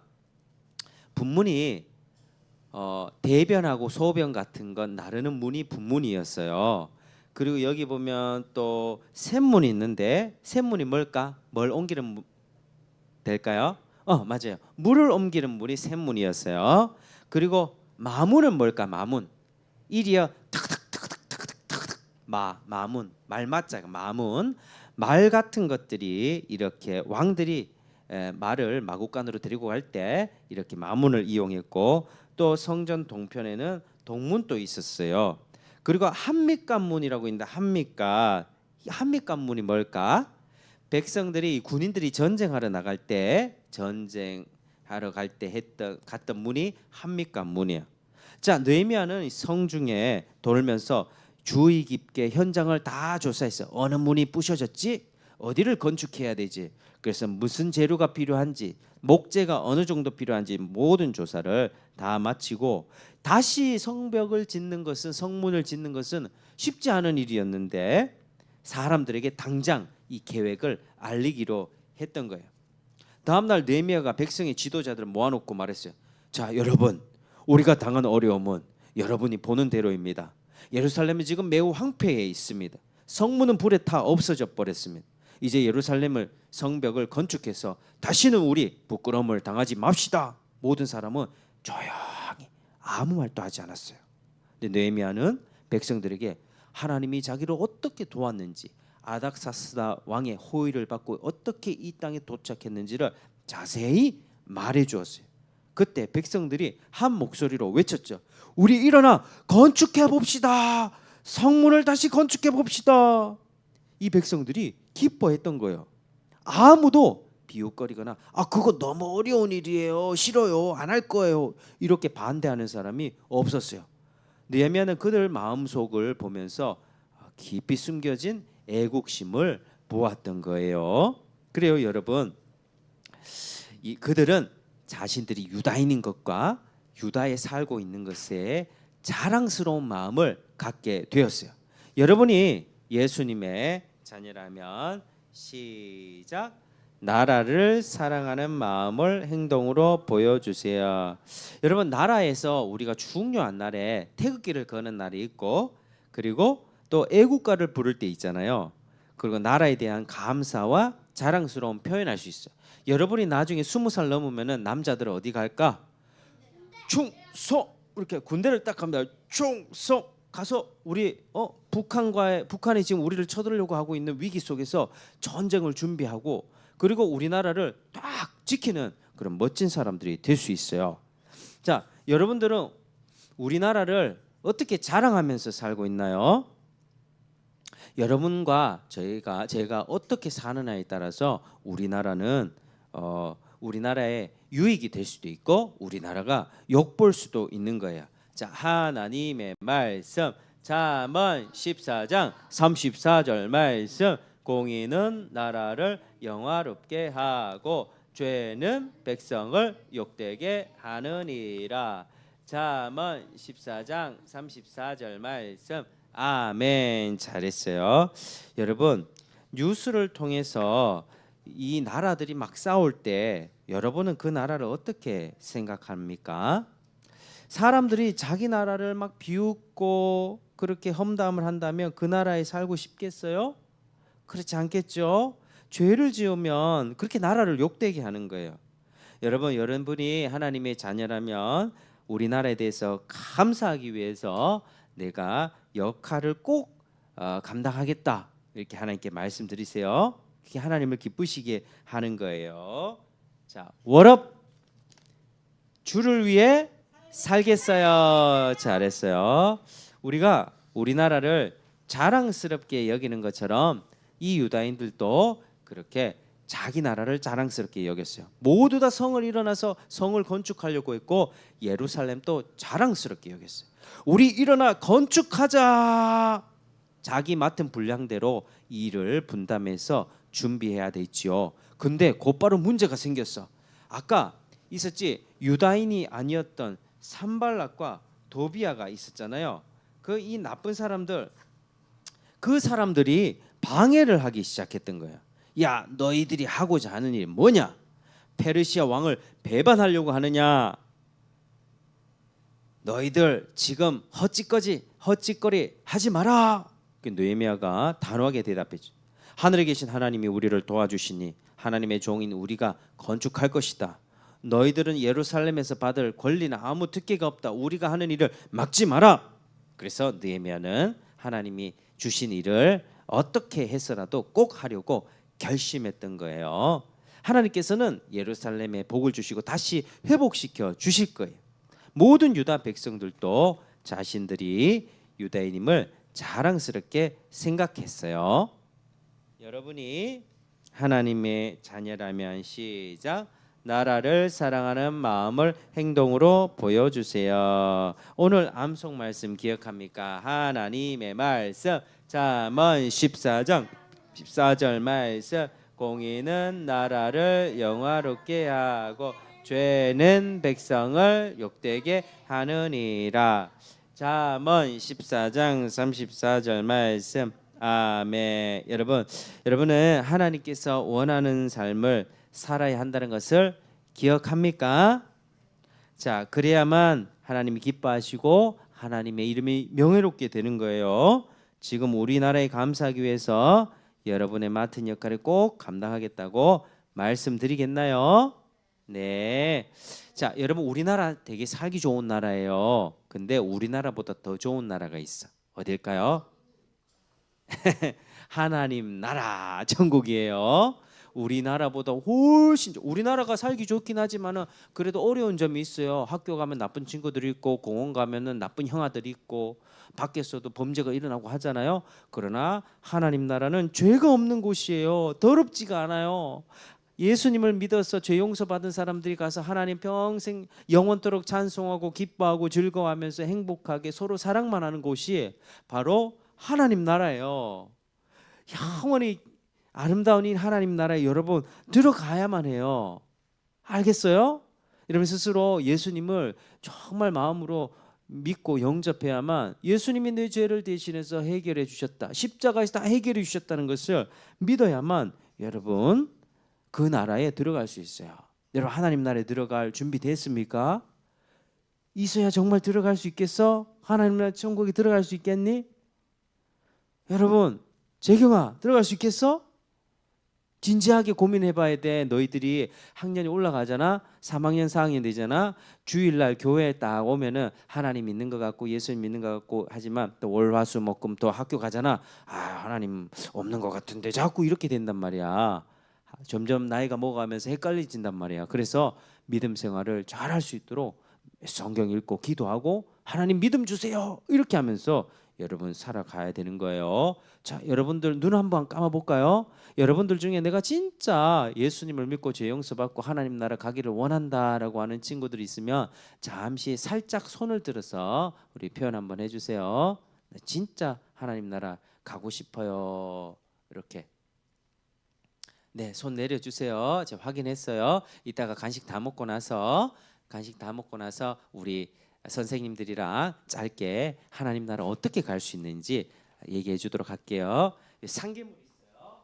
분문이 대변하고 소변 같은 건 나르는 문이 분문이었어요. 그리고 여기 보면 또 샘문이 있는데 샘문이 뭘까? 뭘 옮기는 될까요? 맞아요. 물을 옮기는 문이 샘문이었어요. 그리고 마문은 뭘까? 마문. 일이여 탁탁탁탁탁탁탁 마문 말맞자가 마문 말 같은 것들이 이렇게 왕들이 말을 마구간으로 데리고 갈 때 이렇게 마문을 이용했고 또 성전 동편에는 동문도 있었어요. 그리고 한밑간문이라고 있는데 한밑간문이 뭘까? 백성들이 군인들이 전쟁하러 나갈 때 갔던 문이 한밑간문이에요. 자, 느헤미야는 성중에 돌면서 주의 깊게 현장을 다 조사했어요. 어느 문이 부셔졌지? 어디를 건축해야 되지? 그래서 무슨 재료가 필요한지, 목재가 어느 정도 필요한지 모든 조사를 다 마치고 다시 성벽을 짓는 것은 성문을 짓는 것은 쉽지 않은 일이었는데 사람들에게 당장 이 계획을 알리기로 했던 거예요. 다음 날 느헤미야가 백성의 지도자들을 모아놓고 말했어요. 자, 여러분, 우리가 당한 어려움은 여러분이 보는 대로입니다. 예루살렘이 지금 매우 황폐해 있습니다. 성문은 불에 타 없어져 버렸습니다. 이제 예루살렘을 성벽을 건축해서 다시는 우리 부끄러움을 당하지 맙시다. 모든 사람은 조용히 아무 말도 하지 않았어요. 근데 느헤미야는 백성들에게 하나님이 자기를 어떻게 도왔는지 아닥사스다 왕의 호의를 받고 어떻게 이 땅에 도착했는지를 자세히 말해 주었어요. 그때 백성들이 한 목소리로 외쳤죠. 우리 일어나 건축해 봅시다. 성문을 다시 건축해 봅시다. 이 백성들이 기뻐했던 거예요. 아무도 비웃거리거나 그거 너무 어려운 일이에요. 싫어요. 안 할 거예요. 이렇게 반대하는 사람이 없었어요. 느헤미야는 그들 마음속을 보면서 깊이 숨겨진 애국심을 보았던 거예요. 그래요, 여러분. 그들은 자신들이 유다인인 것과 유다에 살고 있는 것에 자랑스러운 마음을 갖게 되었어요. 여러분이 예수님의 자녀라면 시작. 나라를 사랑하는 마음을 행동으로 보여주세요. 여러분, 나라에서 우리가 중요한 날에 태극기를 거는 날이 있고 그리고 또 애국가를 부를 때 있잖아요. 그리고 나라에 대한 감사와 자랑스러운 표현할 수 있어요. 여러분이 나중에 20살 넘으면은 남자들은 어디 갈까? 충성 이렇게 군대를 딱 갑니다. 충성 가서 우리 북한이 지금 우리를 쳐들려고 하고 있는 위기 속에서 전쟁을 준비하고 그리고 우리나라를 딱 지키는 그런 멋진 사람들이 될 수 있어요. 자, 여러분들은 우리나라를 어떻게 자랑하면서 살고 있나요? 여러분과 제가 어떻게 사느냐에 따라서 우리나라는 우리나라의 유익이 될 수도 있고 우리나라가 욕볼 수도 있는 거예요. 자, 하나님의 말씀 잠언 14장 34절 말씀 공의는 나라를 영화롭게 하고 죄는 백성을 욕되게 하느니라. 잠언 14장 34절 말씀 아멘. 잘했어요. 여러분 뉴스를 통해서 이 나라들이 막 싸울 때 여러분은 그 나라를 어떻게 생각합니까? 사람들이 자기 나라를 막 비웃고 그렇게 험담을 한다면 그 나라에 살고 싶겠어요? 그렇지 않겠죠? 죄를 지으면 그렇게 나라를 욕되게 하는 거예요. 여러분이 하나님의 자녀라면 우리나라에 대해서 감사하기 위해서 내가 역할을 꼭 감당하겠다 이렇게 하나님께 말씀드리세요. 그게 하나님을 기쁘시게 하는 거예요. 자, 월업 주를 위해 살겠어요. 잘했어요. 우리가 우리나라를 자랑스럽게 여기는 것처럼 이 유다인들도 그렇게 자기 나라를 자랑스럽게 여겼어요. 모두 다 성을 일어나서 성을 건축하려고 했고 예루살렘도 자랑스럽게 여겼어요. 우리 일어나 건축하자. 자기 맡은 분량대로 일을 분담해서 준비해야 되지요. 근데 곧바로 문제가 생겼어. 아까 있었지 유다인이 아니었던 산발락과 도비아가 있었잖아요. 이 나쁜 사람들 그 사람들이 방해를 하기 시작했던 거예요. 야, 너희들이 하고자 하는 일이 뭐냐? 페르시아 왕을 배반하려고 하느냐? 너희들 지금 헛짓거리 하지 마라. 느헤미야가 단호하게 대답했죠. 하늘에 계신 하나님이 우리를 도와주시니 하나님의 종인 우리가 건축할 것이다. 너희들은 예루살렘에서 받을 권리나 아무 특혜가 없다. 우리가 하는 일을 막지 마라. 그래서 느헤미야는 하나님이 주신 일을 어떻게 해서라도 꼭 하려고 결심했던 거예요. 하나님께서는 예루살렘에 복을 주시고 다시 회복시켜 주실 거예요. 모든 유다 백성들도 자신들이 유다인임을 자랑스럽게 생각했어요. 여러분이 하나님의 자녀라면 시작. 나라를 사랑하는 마음을 행동으로 보여주세요. 오늘 암송 말씀 기억합니까? 하나님의 말씀 잠언 14장 14절 말씀 공의는 나라를 영화롭게 하고 죄는 백성을 욕되게 하느니라. 잠언 14장 34절 말씀 아멘. 여러분은 하나님께서 원하는 삶을 살아야 한다는 것을 기억합니까? 자, 그래야만 하나님이 기뻐하시고 하나님의 이름이 명예롭게 되는 거예요. 지금 우리나라에 감사하기 위해서 여러분의 맡은 역할을 꼭 감당하겠다고 말씀드리겠나요? 네. 자, 여러분 우리나라 되게 살기 좋은 나라예요. 근데 우리나라보다 더 좋은 나라가 있어. 어딜까요? 하나님 나라 천국이에요. 우리나라보다 훨씬 우리나라가 살기 좋긴 하지만은 그래도 어려운 점이 있어요. 학교 가면 나쁜 친구들이 있고 공원 가면은 나쁜 형아들이 있고 밖에서도 범죄가 일어나고 하잖아요. 그러나 하나님 나라는 죄가 없는 곳이에요. 더럽지가 않아요. 예수님을 믿어서 죄 용서받은 사람들이 가서 하나님 평생 영원토록 찬송하고 기뻐하고 즐거워하면서 행복하게 서로 사랑만 하는 곳이 바로 하나님 나라예요. 영원히 아름다운 이 하나님 나라에 여러분 들어가야만 해요. 알겠어요? 여러분 스스로 예수님을 정말 마음으로 믿고 영접해야만 예수님이 내 죄를 대신해서 해결해 주셨다. 십자가에서 다 해결해 주셨다는 것을 믿어야만 여러분 그 나라에 들어갈 수 있어요. 여러분 하나님 나라에 들어갈 준비 됐습니까? 있어야 정말 들어갈 수 있겠어? 하나님 나라 천국에 들어갈 수 있겠니? 여러분 재경아 들어갈 수 있겠어? 진지하게 고민해봐야 돼. 너희들이 학년이 올라가잖아. 3학년 4학년 되잖아. 주일날 교회에 딱 오면은 하나님 믿는 것 같고 예수님 믿는 것 같고 하지만 또 월화수목금 또 학교 가잖아. 아 하나님 없는 것 같은데 자꾸 이렇게 된단 말이야. 점점 나이가 먹어가면서 헷갈려진단 말이야. 그래서 믿음 생활을 잘할 수 있도록 성경 읽고 기도하고 하나님 믿음 주세요 이렇게 하면서 여러분 살아가야 되는 거예요. 자, 여러분들 눈 한번 감아 볼까요? 여러분들 중에 내가 진짜 예수님을 믿고 죄 용서받고 하나님 나라 가기를 원한다라고 하는 친구들이 있으면 잠시 살짝 손을 들어서 우리 표현 한번 해주세요. 나 진짜 하나님 나라 가고 싶어요. 이렇게. 네, 손 내려주세요. 제가 확인했어요. 이따가 간식 다 먹고 나서 우리 선생님들이랑 짧게 하나님 나라 어떻게 갈 수 있는지 얘기해 주도록 할게요. 상계물 있어요.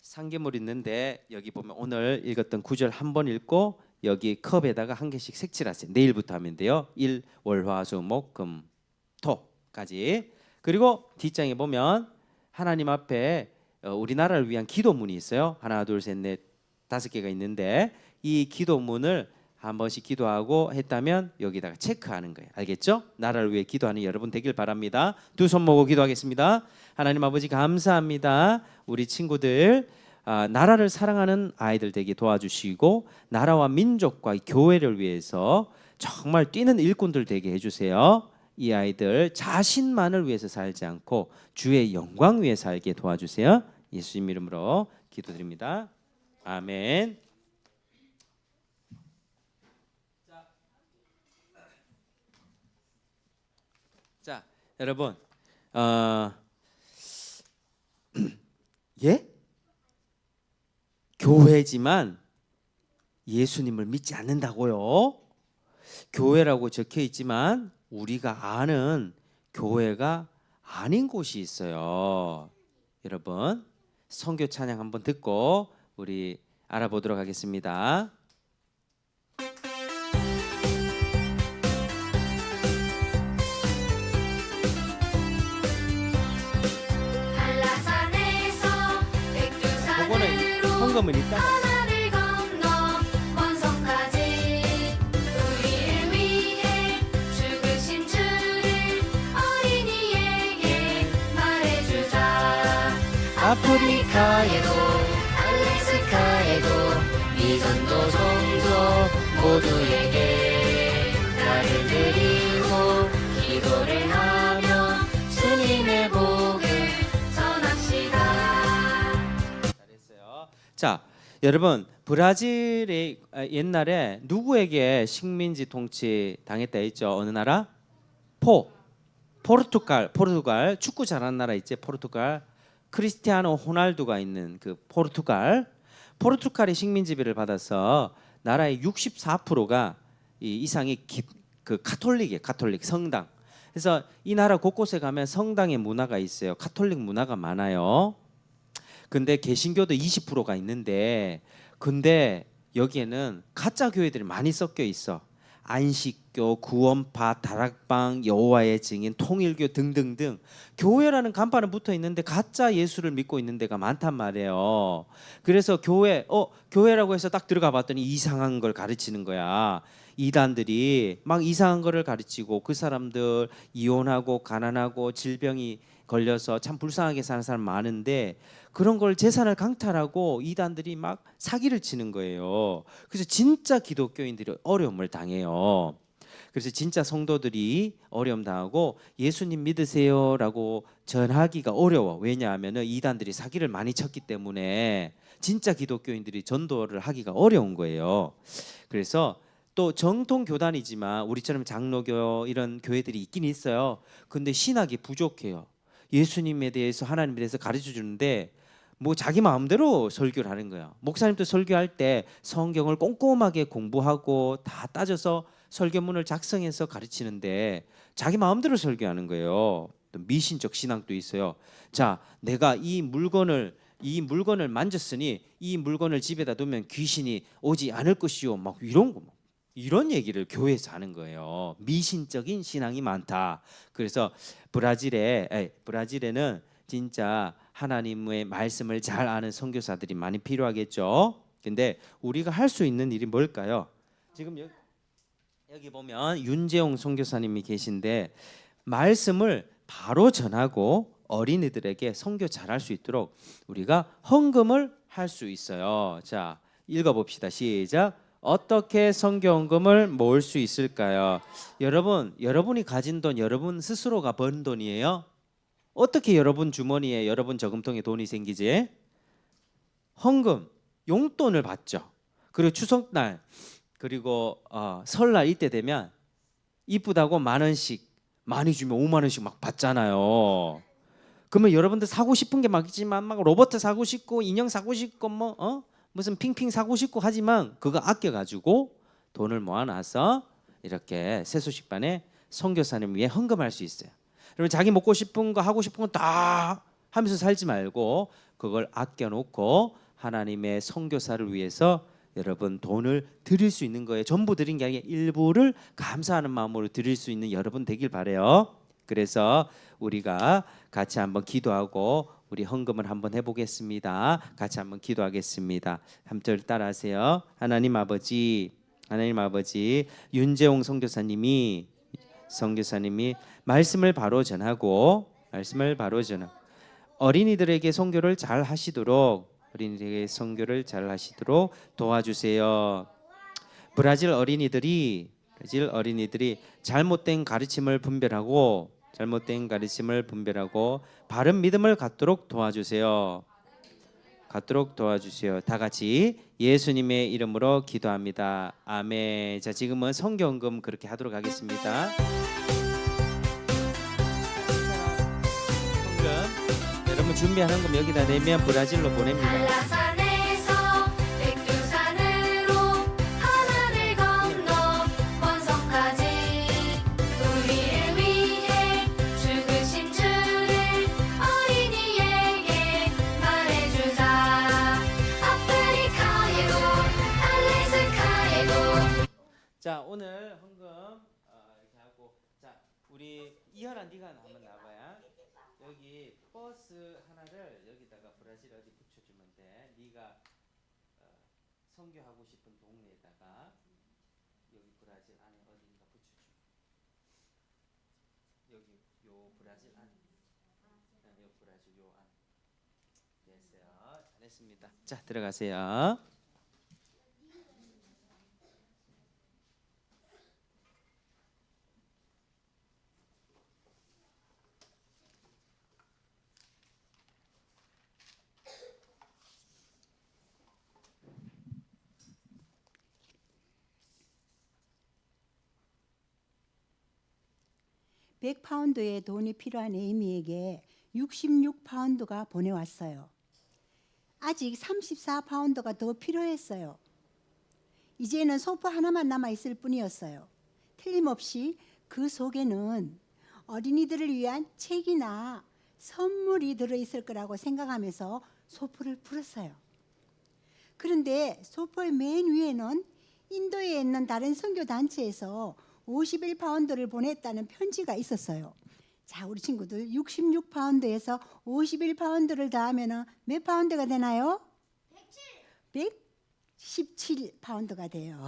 상계물 있는데 여기 보면 오늘 읽었던 구절 한 번 읽고 여기 컵에다가 한 개씩 색칠하세요. 내일부터 하면 돼요. 일, 월, 화, 수, 목, 금, 토까지. 그리고 뒷장에 보면 하나님 앞에 우리나라를 위한 기도문이 있어요. 하나, 둘, 셋, 넷, 5개가 있는데 이 기도문을 한 번씩 기도하고 했다면 여기다가 체크하는 거예요. 알겠죠? 나라를 위해 기도하는 여러분 되길 바랍니다. 두 손 모으고 기도하겠습니다. 하나님 아버지 감사합니다. 우리 친구들 나라를 사랑하는 아이들 되게 도와주시고 나라와 민족과 교회를 위해서 정말 뛰는 일꾼들 되게 해주세요. 이 아이들 자신만을 위해서 살지 않고 주의 영광 위해 살게 도와주세요. 예수님 이름으로 기도드립니다. 아멘. 자, 여러분, 예? 교회지만 예수님을 믿지 않는다고요? 교회라고 적혀 있지만 우리가 아는 교회가 아닌 곳이 있어요. 여러분, 선교 찬양 한번 듣고 우리 알아보도록 하겠습니다. 한라산에서 그거는 백두산으로 헌금은 있다가 하나를 건너 원성까지 우리를 위해 죽으신 주를 어린이에게 말해주자. 아프리카에도 알래스카에도 미전도 종족 모두에게 나를 드리고 기도를 하며 주님의 복을 전합시다. 잘했어요. 자, 여러분 브라질이 옛날에 누구에게 식민지 통치 당했다 했죠? 어느 나라? 포르투갈 축구 잘하는 나라 있지? 포르투갈. 크리스티아노 호날두가 있는 그 포르투갈이 식민지배를 받아서 나라의 64%가 이상이 그 카톨릭 성당. 그래서 이 나라 곳곳에 가면 성당의 문화가 있어요. 카톨릭 문화가 많아요. 근데 개신교도 20%가 있는데 근데 여기에는 가짜 교회들이 많이 섞여 있어. 안식교, 구원파, 다락방, 여호와의 증인, 통일교 등등등 교회라는 간판은 붙어 있는데 가짜 예수를 믿고 있는 데가 많단 말이에요. 그래서 교회라고 해서 딱 들어가 봤더니 이상한 걸 가르치는 거야. 이단들이 막 이상한 거를 가르치고 그 사람들 이혼하고 가난하고 질병이 걸려서 참 불쌍하게 사는 사람 많은데 그런 걸 재산을 강탈하고 이단들이 막 사기를 치는 거예요. 그래서 진짜 기독교인들이 어려움을 당해요. 그래서 진짜 성도들이 어려움 당하고 예수님 믿으세요라고 전하기가 어려워. 왜냐하면 이단들이 사기를 많이 쳤기 때문에 진짜 기독교인들이 전도를 하기가 어려운 거예요. 그래서 또 정통 교단이지만 우리처럼 장로교 이런 교회들이 있긴 있어요. 근데 신학이 부족해요. 예수님에 대해서 하나님에 대해서 가르쳐 주는데 뭐 자기 마음대로 설교를 하는 거야. 목사님도 설교할 때 성경을 꼼꼼하게 공부하고 다 따져서 설교문을 작성해서 가르치는데 자기 마음대로 설교하는 거예요. 또 미신적 신앙도 있어요. 자, 내가 이 물건을 만졌으니 이 물건을 집에다 두면 귀신이 오지 않을 것이요. 막 이런 얘기를 교회에서 하는 거예요. 미신적인 신앙이 많다. 그래서 브라질에는 진짜 하나님의 말씀을 잘 아는 선교사들이 많이 필요하겠죠. 근데 우리가 할 수 있는 일이 뭘까요? 지금 여기 보면 윤재홍 선교사님이 계신데 말씀을 바로 전하고 어린이들에게 선교 잘할 수 있도록 우리가 헌금을 할 수 있어요. 자, 읽어봅시다. 시작. 어떻게 선교 헌금을 모을 수 있을까요? 여러분이 가진 돈, 여러분 스스로가 번 돈이에요. 어떻게 여러분 주머니에, 여러분 저금통에 돈이 생기지? 헌금, 용돈을 받죠. 그리고 추석날, 그리고 설날 이때 되면 이쁘다고 10,000원씩, 많이 주면 50,000원씩 막 받잖아요. 그러면 여러분들 사고 싶은 게 막 있지만 막 로봇 사고 싶고 인형 사고 싶고 무슨 핑핑 사고 싶고 하지만 그거 아껴가지고 돈을 모아놔서 이렇게 세수식반에 선교사님 위해 헌금할 수 있어요. 여러분 자기 먹고 싶은 거 하고 싶은 거 다 하면서 살지 말고 그걸 아껴놓고 하나님의 선교사를 위해서 여러분 돈을 드릴 수 있는 거예요. 전부 드린 게 아니라 일부를 감사하는 마음으로 드릴 수 있는 여러분 되길 바래요. 그래서 우리가 같이 한번 기도하고 우리 헌금을 한번 해보겠습니다. 같이 한번 기도하겠습니다. 3절 따라하세요. 하나님 아버지, 윤재홍 선교사님이 말씀을 바로 전하고 어린이들에게 선교를 잘 하시도록 도와주세요. 브라질 어린이들이 잘못된 가르침을 분별하고 바른 믿음을 갖도록 도와주세요. 다 같이 예수님의 이름으로 기도합니다. 아멘. 자, 지금은 선교헌금 그렇게 하도록 하겠습니다. 헌금 여러분 준비하는 금 여기다 내면 브라질로 보냅니다. 한라산에서 백두산으로 하나를 건너 원성까지 우리를 위해 죽으신 주를 어린이에게 말해주자. 아프리카에도 알래스카에도. 자, 오늘 헌금 이렇게 하고, 자, 우리 이현아 네가 한번 나와봐야. 여기 버스 하나를 여기다가 브라질 어디 붙여주면 돼. 네가 선교하고 싶은 동네에다가 여기 브라질 안에 어딘가 붙여줘. 여기 요 브라질 안, 요 브라질 요 안. 됐어요. 잘했습니다. 자, 들어가세요. (100파운드의) 돈이 필요한 에이미에게 66파운드가 보내왔어요. 아직 34파운드가 더 필요했어요. 이제는 소포 하나만 남아 있을 뿐이었어요. 틀림없이 그 속에는 어린이들을 위한 책이나 선물이 들어있을 거라고 생각하면서 소포를 풀었어요. 그런데 소포의 맨 위에는 인도에 있는 다른 선교단체에서 51파운드를 보냈다는 편지가 있었어요. 자, 우리 친구들 66파운드에서 51파운드를 더하면 몇 파운드가 되나요? 117파운드가 돼요.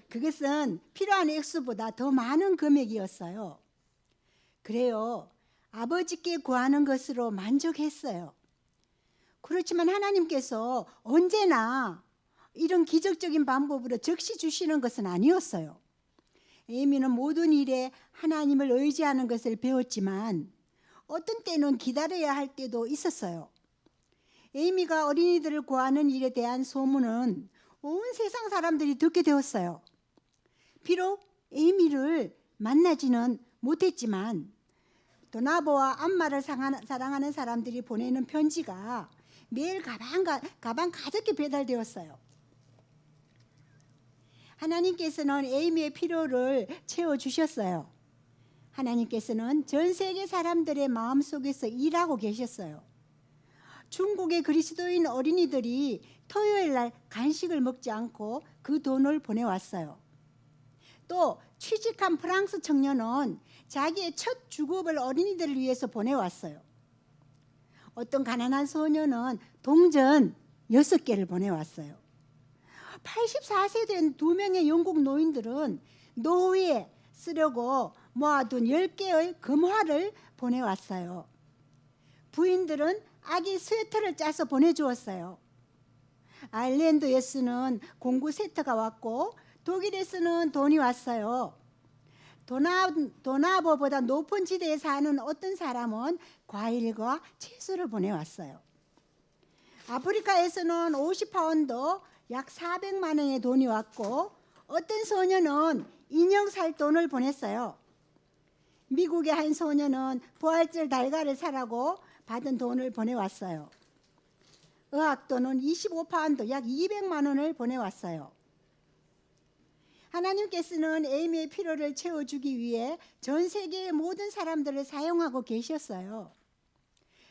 그것은 필요한 액수보다 더 많은 금액이었어요. 그래요. 아버지께 구하는 것으로 만족했어요. 그렇지만 하나님께서 언제나 이런 기적적인 방법으로 적시 주시는 것은 아니었어요. 에이미는 모든 일에 하나님을 의지하는 것을 배웠지만 어떤 때는 기다려야 할 때도 있었어요. 에이미가 어린이들을 구하는 일에 대한 소문은 온 세상 사람들이 듣게 되었어요. 비록 에이미를 만나지는 못했지만 도나보와 안마를 사랑하는 사람들이 보내는 편지가 매일 가방 가득히 배달되었어요. 하나님께서는 에이미의 필요를 채워주셨어요. 하나님께서는 전 세계 사람들의 마음속에서 일하고 계셨어요. 중국의 그리스도인 어린이들이 토요일 날 간식을 먹지 않고 그 돈을 보내왔어요. 또 취직한 프랑스 청년은 자기의 첫 주급을 어린이들을 위해서 보내왔어요. 어떤 가난한 소녀는 동전 6개를 보내왔어요. 84세 된 2명의 영국 노인들은 노후에 쓰려고 모아둔 10개의 금화를 보내왔어요. 부인들은 아기 스웨터를 짜서 보내주었어요. 아일랜드에서는 공구 세트가 왔고 독일에서는 돈이 왔어요. 도나보보다 높은 지대에 사는 어떤 사람은 과일과 채소를 보내왔어요. 아프리카에서는 50파운드 약 400만 원의 돈이 왔고 어떤 소녀는 인형 살 돈을 보냈어요. 미국의 한 소녀는 부활절 달걀을 사라고 받은 돈을 보내왔어요. 의학도는 25파운드 약 200만 원을 보내왔어요. 하나님께서는 에이미의 필요를 채워주기 위해 전 세계의 모든 사람들을 사용하고 계셨어요.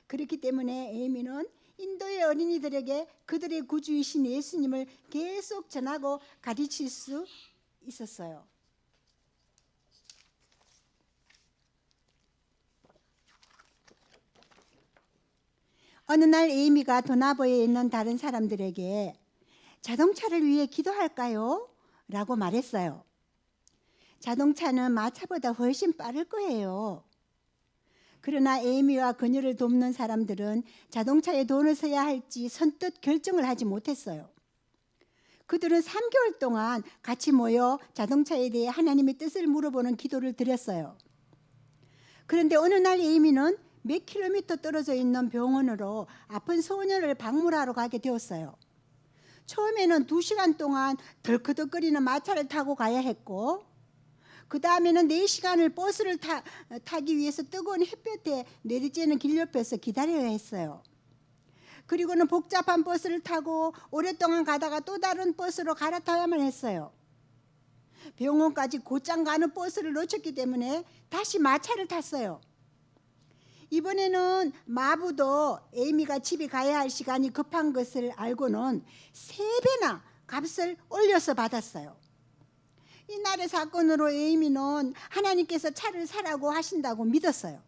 그렇기 때문에 에이미는 인도의 어린이들에게 그들의 구주이신 예수님을 계속 전하고 가르칠 수 있었어요. 어느 날 에이미가 도나보에 있는 다른 사람들에게 자동차를 위해 기도할까요? 라고 말했어요. 자동차는 마차보다 훨씬 빠를 거예요. 그러나 에이미와 그녀를 돕는 사람들은 자동차에 돈을 써야 할지 선뜻 결정을 하지 못했어요. 그들은 3개월 동안 같이 모여 자동차에 대해 하나님의 뜻을 물어보는 기도를 드렸어요. 그런데 어느 날 에이미는 몇 킬로미터 떨어져 있는 병원으로 아픈 소년을 방문하러 가게 되었어요. 처음에는 2시간 동안 덜커덕거리는 마차를 타고 가야 했고 그 다음에는 4시간을 버스를 타기 위해서 뜨거운 햇볕에 내리쬐는 길 옆에서 기다려야 했어요. 그리고는 복잡한 버스를 타고 오랫동안 가다가 또 다른 버스로 갈아타야만 했어요. 병원까지 곧장 가는 버스를 놓쳤기 때문에 다시 마차를 탔어요. 이번에는 마부도 에이미가 집에 가야 할 시간이 급한 것을 알고는 3배나 값을 올려서 받았어요. 이날의 사건으로 에이미는 하나님께서 차를 사라고 하신다고 믿었어요.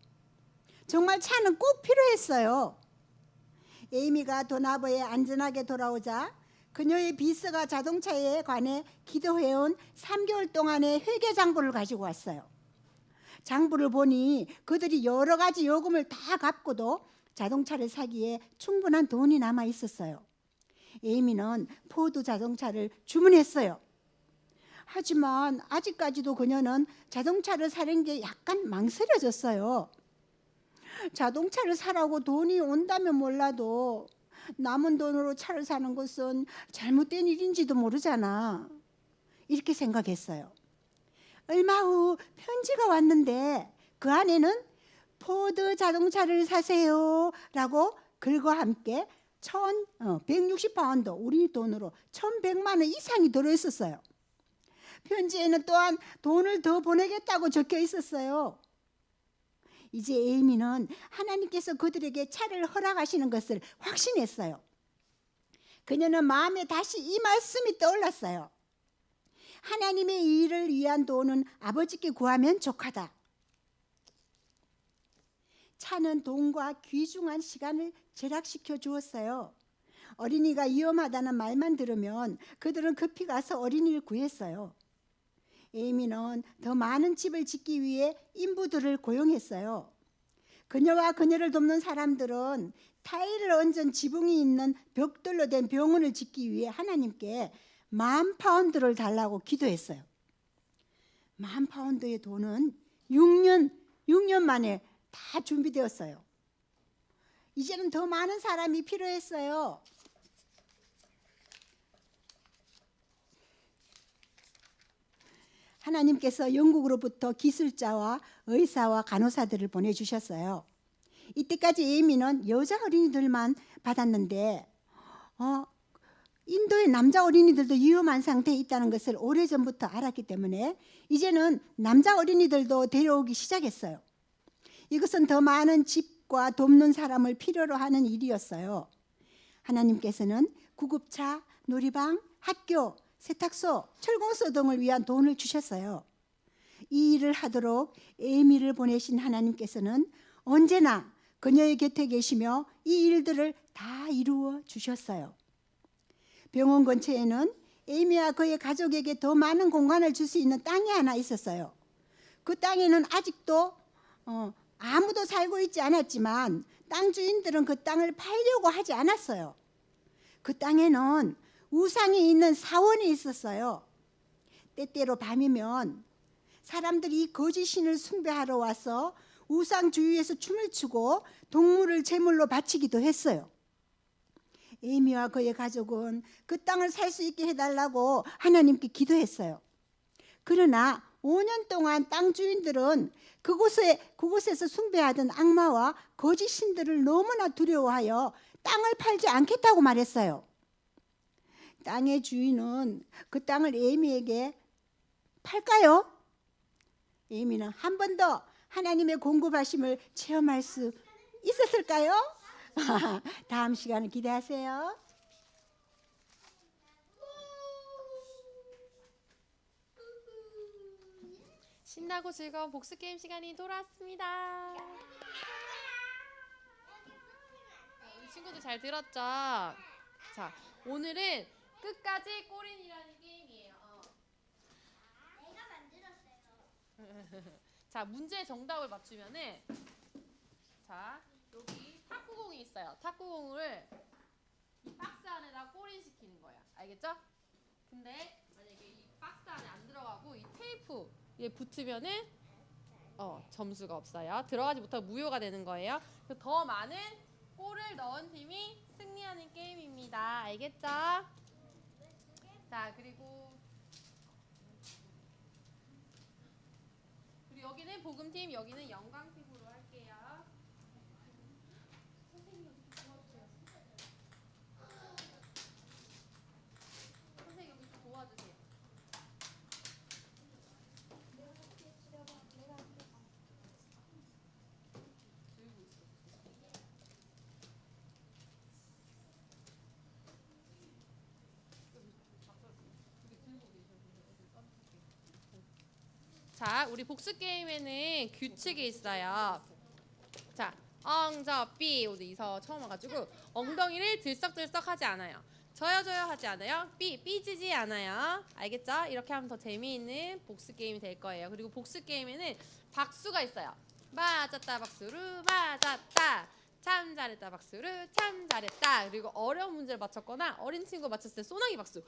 정말 차는 꼭 필요했어요. 에이미가 도나보에 안전하게 돌아오자 그녀의 비서가 자동차에 관해 기도해온 3개월 동안의 회계 장부를 가지고 왔어요. 장부를 보니 그들이 여러 가지 요금을 다 갚고도 자동차를 사기에 충분한 돈이 남아 있었어요. 에이미는 포드 자동차를 주문했어요. 하지만 아직까지도 그녀는 자동차를 사는 게 약간 망설여졌어요. 자동차를 사라고 돈이 온다면 몰라도 남은 돈으로 차를 사는 것은 잘못된 일인지도 모르잖아. 이렇게 생각했어요. 얼마 후 편지가 왔는데 그 안에는 포드 자동차를 사세요 라고 글과 함께 160파운드 우리 돈으로 1100만 원 이상이 들어있었어요. 편지에는 또한 돈을 더 보내겠다고 적혀 있었어요. 이제 에이미는 하나님께서 그들에게 차를 허락하시는 것을 확신했어요. 그녀는 마음에 다시 이 말씀이 떠올랐어요. 하나님의 일을 위한 돈은 아버지께 구하면 족하다. 차는 돈과 귀중한 시간을 절약시켜 주었어요. 어린이가 위험하다는 말만 들으면 그들은 급히 가서 어린이를 구했어요. 에이미는 더 많은 집을 짓기 위해 인부들을 고용했어요. 그녀와 그녀를 돕는 사람들은 타일을 얹은 지붕이 있는 벽돌로 된 병원을 짓기 위해 하나님께 10,000파운드를 달라고 기도했어요. 10,000파운드의 돈은 6년 만에 다 준비되었어요. 이제는 더 많은 사람이 필요했어요. 하나님께서 영국으로부터 기술자와 의사와 간호사들을 보내주셨어요. 이때까지 에이미는 여자 어린이들만 받았는데 인도의 남자 어린이들도 위험한 상태에 있다는 것을 오래전부터 알았기 때문에 이제는 남자 어린이들도 데려오기 시작했어요. 이것은 더 많은 집과 돕는 사람을 필요로 하는 일이었어요. 하나님께서는 구급차, 놀이방, 학교, 세탁소, 철공소 등을 위한 돈을 주셨어요. 이 일을 하도록 에이미를 보내신 하나님께서는 언제나 그녀의 곁에 계시며 이 일들을 다 이루어 주셨어요. 병원 근처에는 에이미와 그의 가족에게 더 많은 공간을 줄 수 있는 땅이 하나 있었어요. 그 땅에는 아직도 아무도 살고 있지 않았지만 땅 주인들은 그 땅을 팔려고 하지 않았어요. 그 땅에는 우상이 있는 사원이 있었어요. 때때로 밤이면 사람들이 이 거짓 신을 숭배하러 와서 우상 주위에서 춤을 추고 동물을 제물로 바치기도 했어요. 에이미와 그의 가족은 그 땅을 살 수 있게 해달라고 하나님께 기도했어요. 그러나 5년 동안 땅 주인들은 그곳에서 숭배하던 악마와 거짓 신들을 너무나 두려워하여 땅을 팔지 않겠다고 말했어요. 땅의 주인은 그 땅을 에이미에게 팔까요? 에이미는 한 번 더 하나님의 공급하심을 체험할 수 있었을까요? 다음 시간을 기대하세요. 신나고 즐거운 복수 게임 시간이 돌아왔습니다. 우리 친구들 잘 들었죠? 자, 오늘은 끝까지 꼬린이라는 게임이에요. 내가 만들었어요. 자, 문제 정답을 맞추면은 자, 여기 탁구공이 있어요. 탁구공을 이 박스 안에다 꼬린 시키는 거야. 알겠죠? 근데 만약에 이 박스 안에 안 들어가고 이 테이프에 붙으면은 점수가 없어요. 들어가지 못하고 무효가 되는 거예요. 그래서 더 많은 골을 넣은 팀이 승리하는 게임입니다. 알겠죠? 자, 그리고 여기는 복음팀, 여기는 영광팀으로 할게요. 선생님 여기 좀 도와주세요. 선생님 여기 좀 도와주세요. 들고 있어. 자, 우리 복수 게임에는 규칙이 있어요. 자, 엉저삐 오늘 이서 처음 와가지고 엉덩이를 들썩들썩 하지 않아요. 저요 하지 않아요. 삐지지 않아요. 알겠죠? 이렇게 하면 더 재미있는 복수 게임이 될 거예요. 그리고 복수 게임에는 박수가 있어요. 맞았다 박수루 맞았다. 참 잘했다 박수루 참 잘했다. 그리고 어려운 문제를 맞췄거나 어린 친구 맞췄을 때 소나기 박수.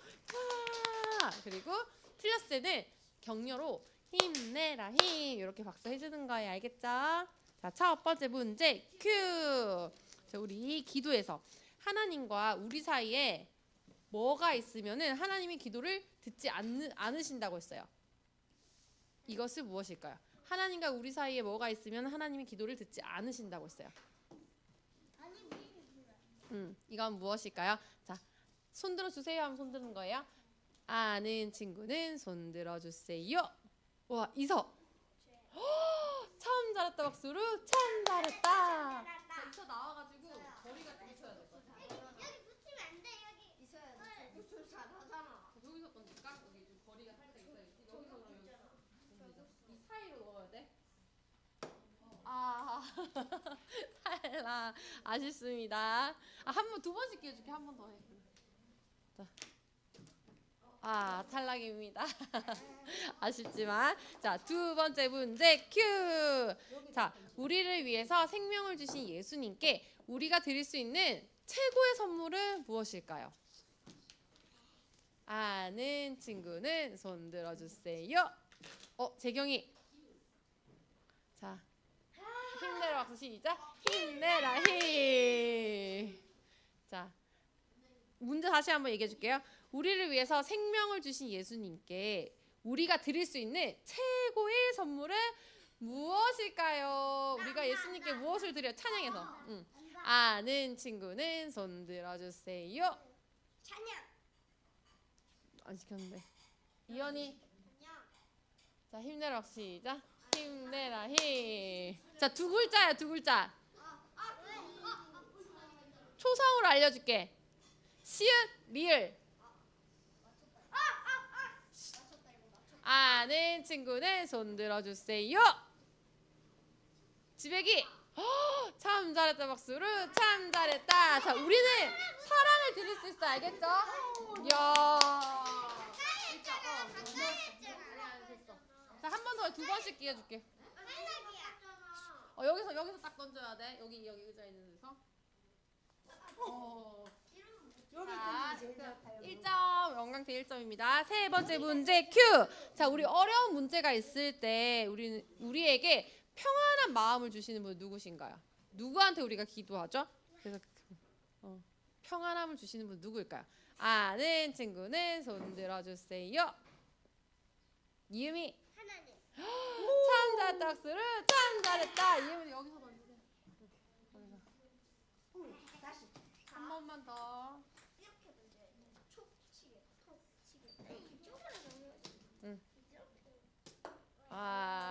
그리고 틀렸을 때는 격려로 힘내라 힘 이렇게 박수 해주는 거예요. 알겠죠? 자, 첫 번째 문제 큐. 자, 우리 기도에서 하나님과 우리 사이에 뭐가 있으면은 하나님이 기도를 듣지 않으신다고 했어요. 이것은 무엇일까요? 하나님과 우리 사이에 뭐가 있으면 하나님이 기도를 듣지 않으신다고 했어요. 이건 무엇일까요? 자, 손 들어주세요 하면 손 드는 거예요. 아는 친구는 손 들어주세요. 와, 이서. 참 잘했다 박수로 참 잘했다. 자, 이서 나와가지고 거리가 좀 있어야 될 것 같아. 여기 붙이면 안 돼. 여기 있어야 돼. 붙이면 잘하잖아. 여기서 던질까? 여기 좀 거리가 살짝 있어야지. 여기서 그러면 이 사이로 넣어야 돼. 아, 탈락. 아쉽습니다. 한 번 두 번씩 기회 줄게. 한 번 더 해. 자. 탈락입니다. 아쉽지만 자, 두 번째 문제 큐. 자, 우리를 위해서 생명을 주신 예수님께 우리가 드릴 수 있는 최고의 선물은 무엇일까요? 아는 친구는 손 들어주세요. 재경이. 자, 힘내라 박수 시작. 힘내라 힘. 자, 문제 다시 한번 얘기해 줄게요. 우리를 위해서 생명을 주신 예수님께 우리가 드릴 수 있는 최고의 선물은 무엇일까요? 우리가 예수님께 무엇을 드려? 찬양해서. 아는 친구는 손 들어주세요. 찬양. 안 시켰는데. 이현이. 자, 힘내라 시작. 힘내라 힘. 자, 두 글자야, 두 글자. 초성으로 알려줄게. 시읒, 리을. 아는 친구는 손 들어주세요. 지배기. 참 잘했다 박수로 참 잘했다. 자, 우리는 사랑을 드릴 수 있어, 알겠죠? 이야. 됐어. 자, 한 번 더, 두 번씩 기회 줄게. 여기서 딱 던져야 돼. 여기 의자 있는 데서. 자, 1점, 영광대 1점입니다. 세 번째 문제 큐. 자, 우리 어려운 문제가 있을 때 우리에게 평안한 마음을 주시는 분 누구신가요? 누구한테 우리가 기도하죠? 그래서 평안함을 주시는 분 누구일까요? 아는 친구는 손 들어주세요. 이유미. 하나님. 참 잘했다 박수를 참 잘했다. 이유미 여기서 던지세요. 한 번만 더.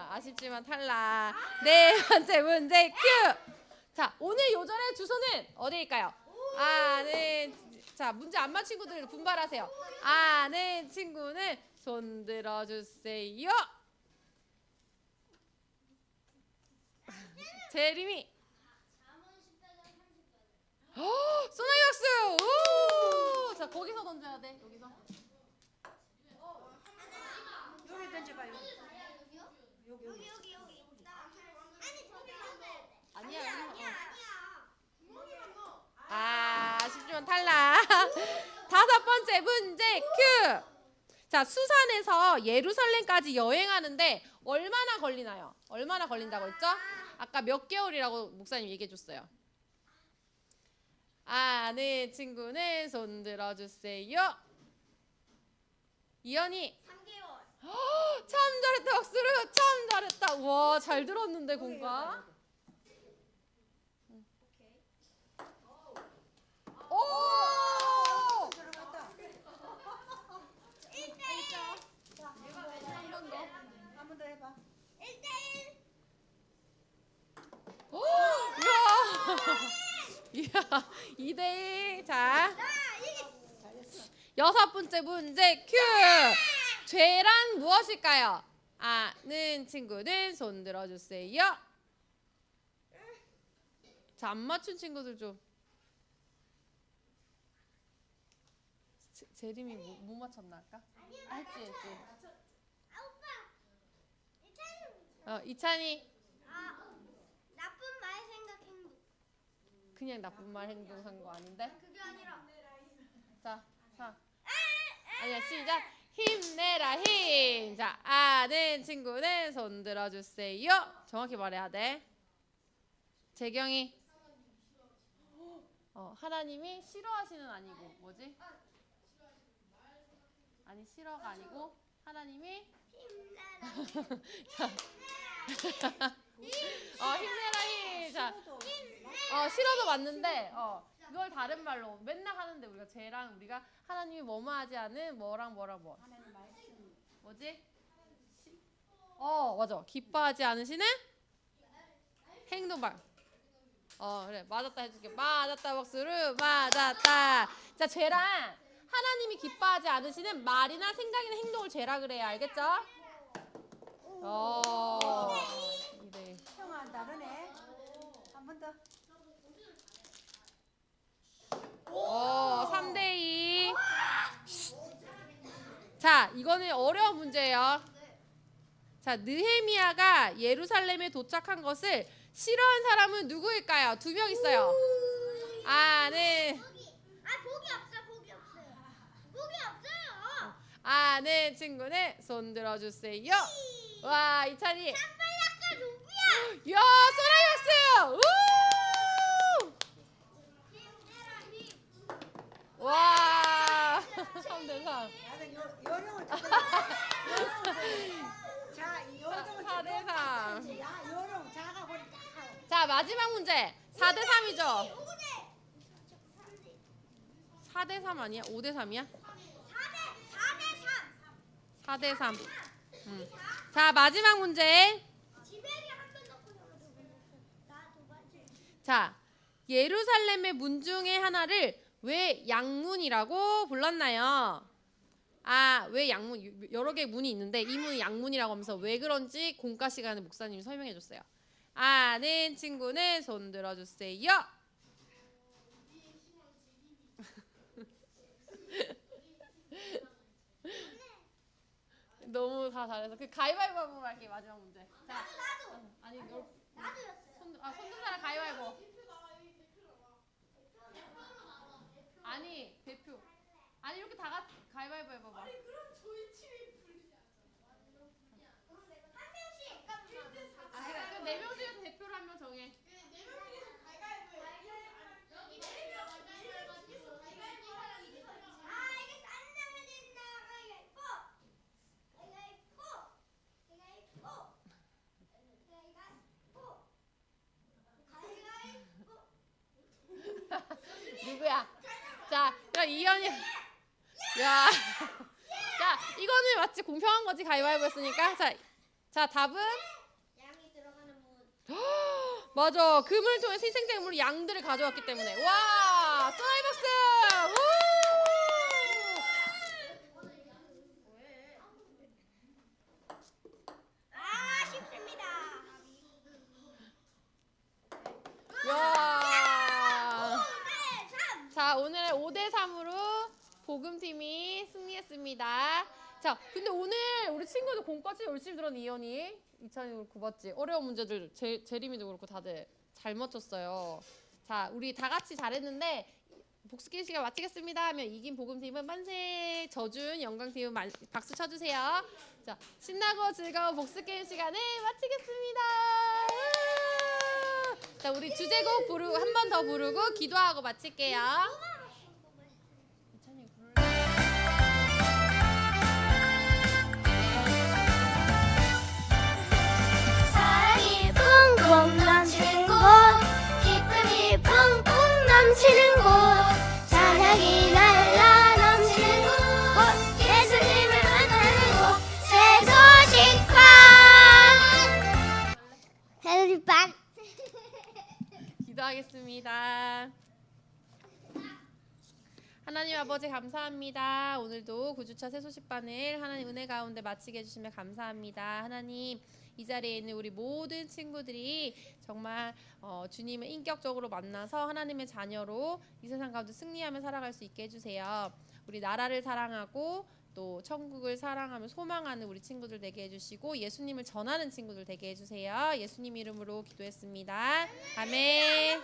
아쉽지만 탈락. 네 번째 문제 큐. 자, 오늘 요절의 주소는 어디일까요? 자, 문제 안 맞힌 친구들 분발하세요. 아는 친구는 손 들어주세요. 재림이. 소나기 박수. 우! 자, 거기서 던져야 돼. 여기서. 여기 던져봐요. 여기. 아니야. 아쉽지만 탈락. 다섯 번째 문제 큐. 자, 수산에서 예루살렘까지 여행하는데 얼마나 걸리나요? 얼마나 걸린다고 했죠? 아까 몇 개월이라고 목사님 얘기해 줬어요. 아는 친구는 손 들어주세요. 이현이. 3개월. 참 잘했다 박수로 참 잘했다. 와, 잘 들었는데 공과. 오! 들어갔다. 1대1. 한 번 더 해봐. 1대1. 오! 이야, 2대1. 자, 여섯 번째 문제 큐. 죄란 무엇일까요? 아는 친구는 손 들어주세요. 자, 안 맞춘 친구들 좀. 재림이 못 맞췄나 아까? 했지. 이찬이. 나쁜 말 생각 행동. 그냥 나쁜 말 행동한 거 아닌데? 그게 아니라. 자, 아니야, 시작. 힘내라 힘. 자, 아는 친구는 손 들어주세요. 정확히 말해야 돼. 재경이. 하나님이 싫어하시는 아니고 뭐지? 아니, 싫어가 아니고 하나님이 힘내라 힘. 자, 싫어도 맞는데 그걸 다른 말로 맨날 하는데 우리가 쟤랑 우리가 하나님이 뭐뭐하지 않은 뭐랑 뭐 뭐지? 맞아. 기뻐하지 않으시는 행동방. 그래, 맞았다 해줄게. 맞았다 박수로 맞았다. 자, 쟤랑 하나님이 기뻐하지 않으시는 말이나 생각이나 행동을 죄라 그래요. 알겠죠? 2대1. 형아 다르네. 한 번 더. 3대2. 자, 이거는 어려운 문제예요. 자, 느헤미야가 예루살렘에 도착한 것을 싫어한 사람은 누구일까요? 2명 있어요. 아는 복이 없어요. 아는 친구는 손 들어주세요. 와, 이찬이. 깜빡이야 좀비야. 야, 소나이 박수. 와. 3대3. 나는 요령을 자, 요령을 4대3. 야, 요령 자가 버리 딱. 자, 마지막 문제. 4대3이죠? 4대3 아니야? 5대3이야? 4대3. 자, 마지막 문제. 자, 예루살렘의 문 중에 하나를 왜 양문이라고 불렀나요? 왜 양문? 여러 개의 문이 있는데 이 문이 양문이라고 하면서 왜 그런지 공과 시간에 목사님이 설명해 줬어요. 아는 친구는 손 들어주세요. 너무 다 잘해서 그 가위바위보 한번 할게. 마지막 문제. 자, 아니 너 손든 사람 가위바위보. 아니 대표. 아니 이렇게 다 같이 가위바위보 해봐봐. 아니 그럼 저희 팀이 불리지 않잖아. 한 명씩. 그럼 4명 중에서 대표를 한 명 정해. 4명 중에서 가위바위보. 여기 4명. 가위바위보 하라고. 아 이게 안 나면 된다. 가위바위보. 누구야? 자, 이현이. 야, 자, 이거는 마치 공평한 거지 가위바위보 했으니까. 자, 답은 양이 들어가는 문. 맞아. 금을 통해 희생제물로 양들을 가져왔기 때문에. 와, 소라이 박수. 아 쉽습니다. 야. 자, 오늘 5대3으로 복음팀이 승리했습니다. 자, 근데 오늘 우리 친구들 공까지 열심히 들었니, 이현이? 이찬이 그렇고 맞지? 어려운 문제들 재림이도 그렇고 다들 잘 맞췄어요. 자, 우리 다 같이 잘했는데 복수 게임 시간 마치겠습니다 하면 이긴 복음팀은 만세, 져준 영광팀은 박수 쳐주세요. 자, 신나고 즐거운 복수 게임 시간을 마치겠습니다. 자, 우리 주제곡 부르고 한 번 더 부르고 기도하고 마칠게요. 이찬이 부를래? 사랑이 붕붕 넘치는 곳 기쁨이 붕붕 넘치는 곳 찬양이 날라 넘치는 곳 예수님을 만나는 곳 새소식방 새소식방 기도하겠습니다. 하나님 아버지 감사합니다. 오늘도 9주차 새소식반을 하나님 은혜 가운데 마치게 해주시며 감사합니다. 하나님 이 자리에 있는 우리 모든 친구들이 정말 주님을 인격적으로 만나서 하나님의 자녀로 이 세상 가운데 승리하며 살아갈 수 있게 해주세요. 우리 나라를 사랑하고 또 천국을 사랑하며 소망하는 우리 친구들 되게 해주시고 예수님을 전하는 친구들 되게 해주세요. 예수님 이름으로 기도했습니다. 아멘.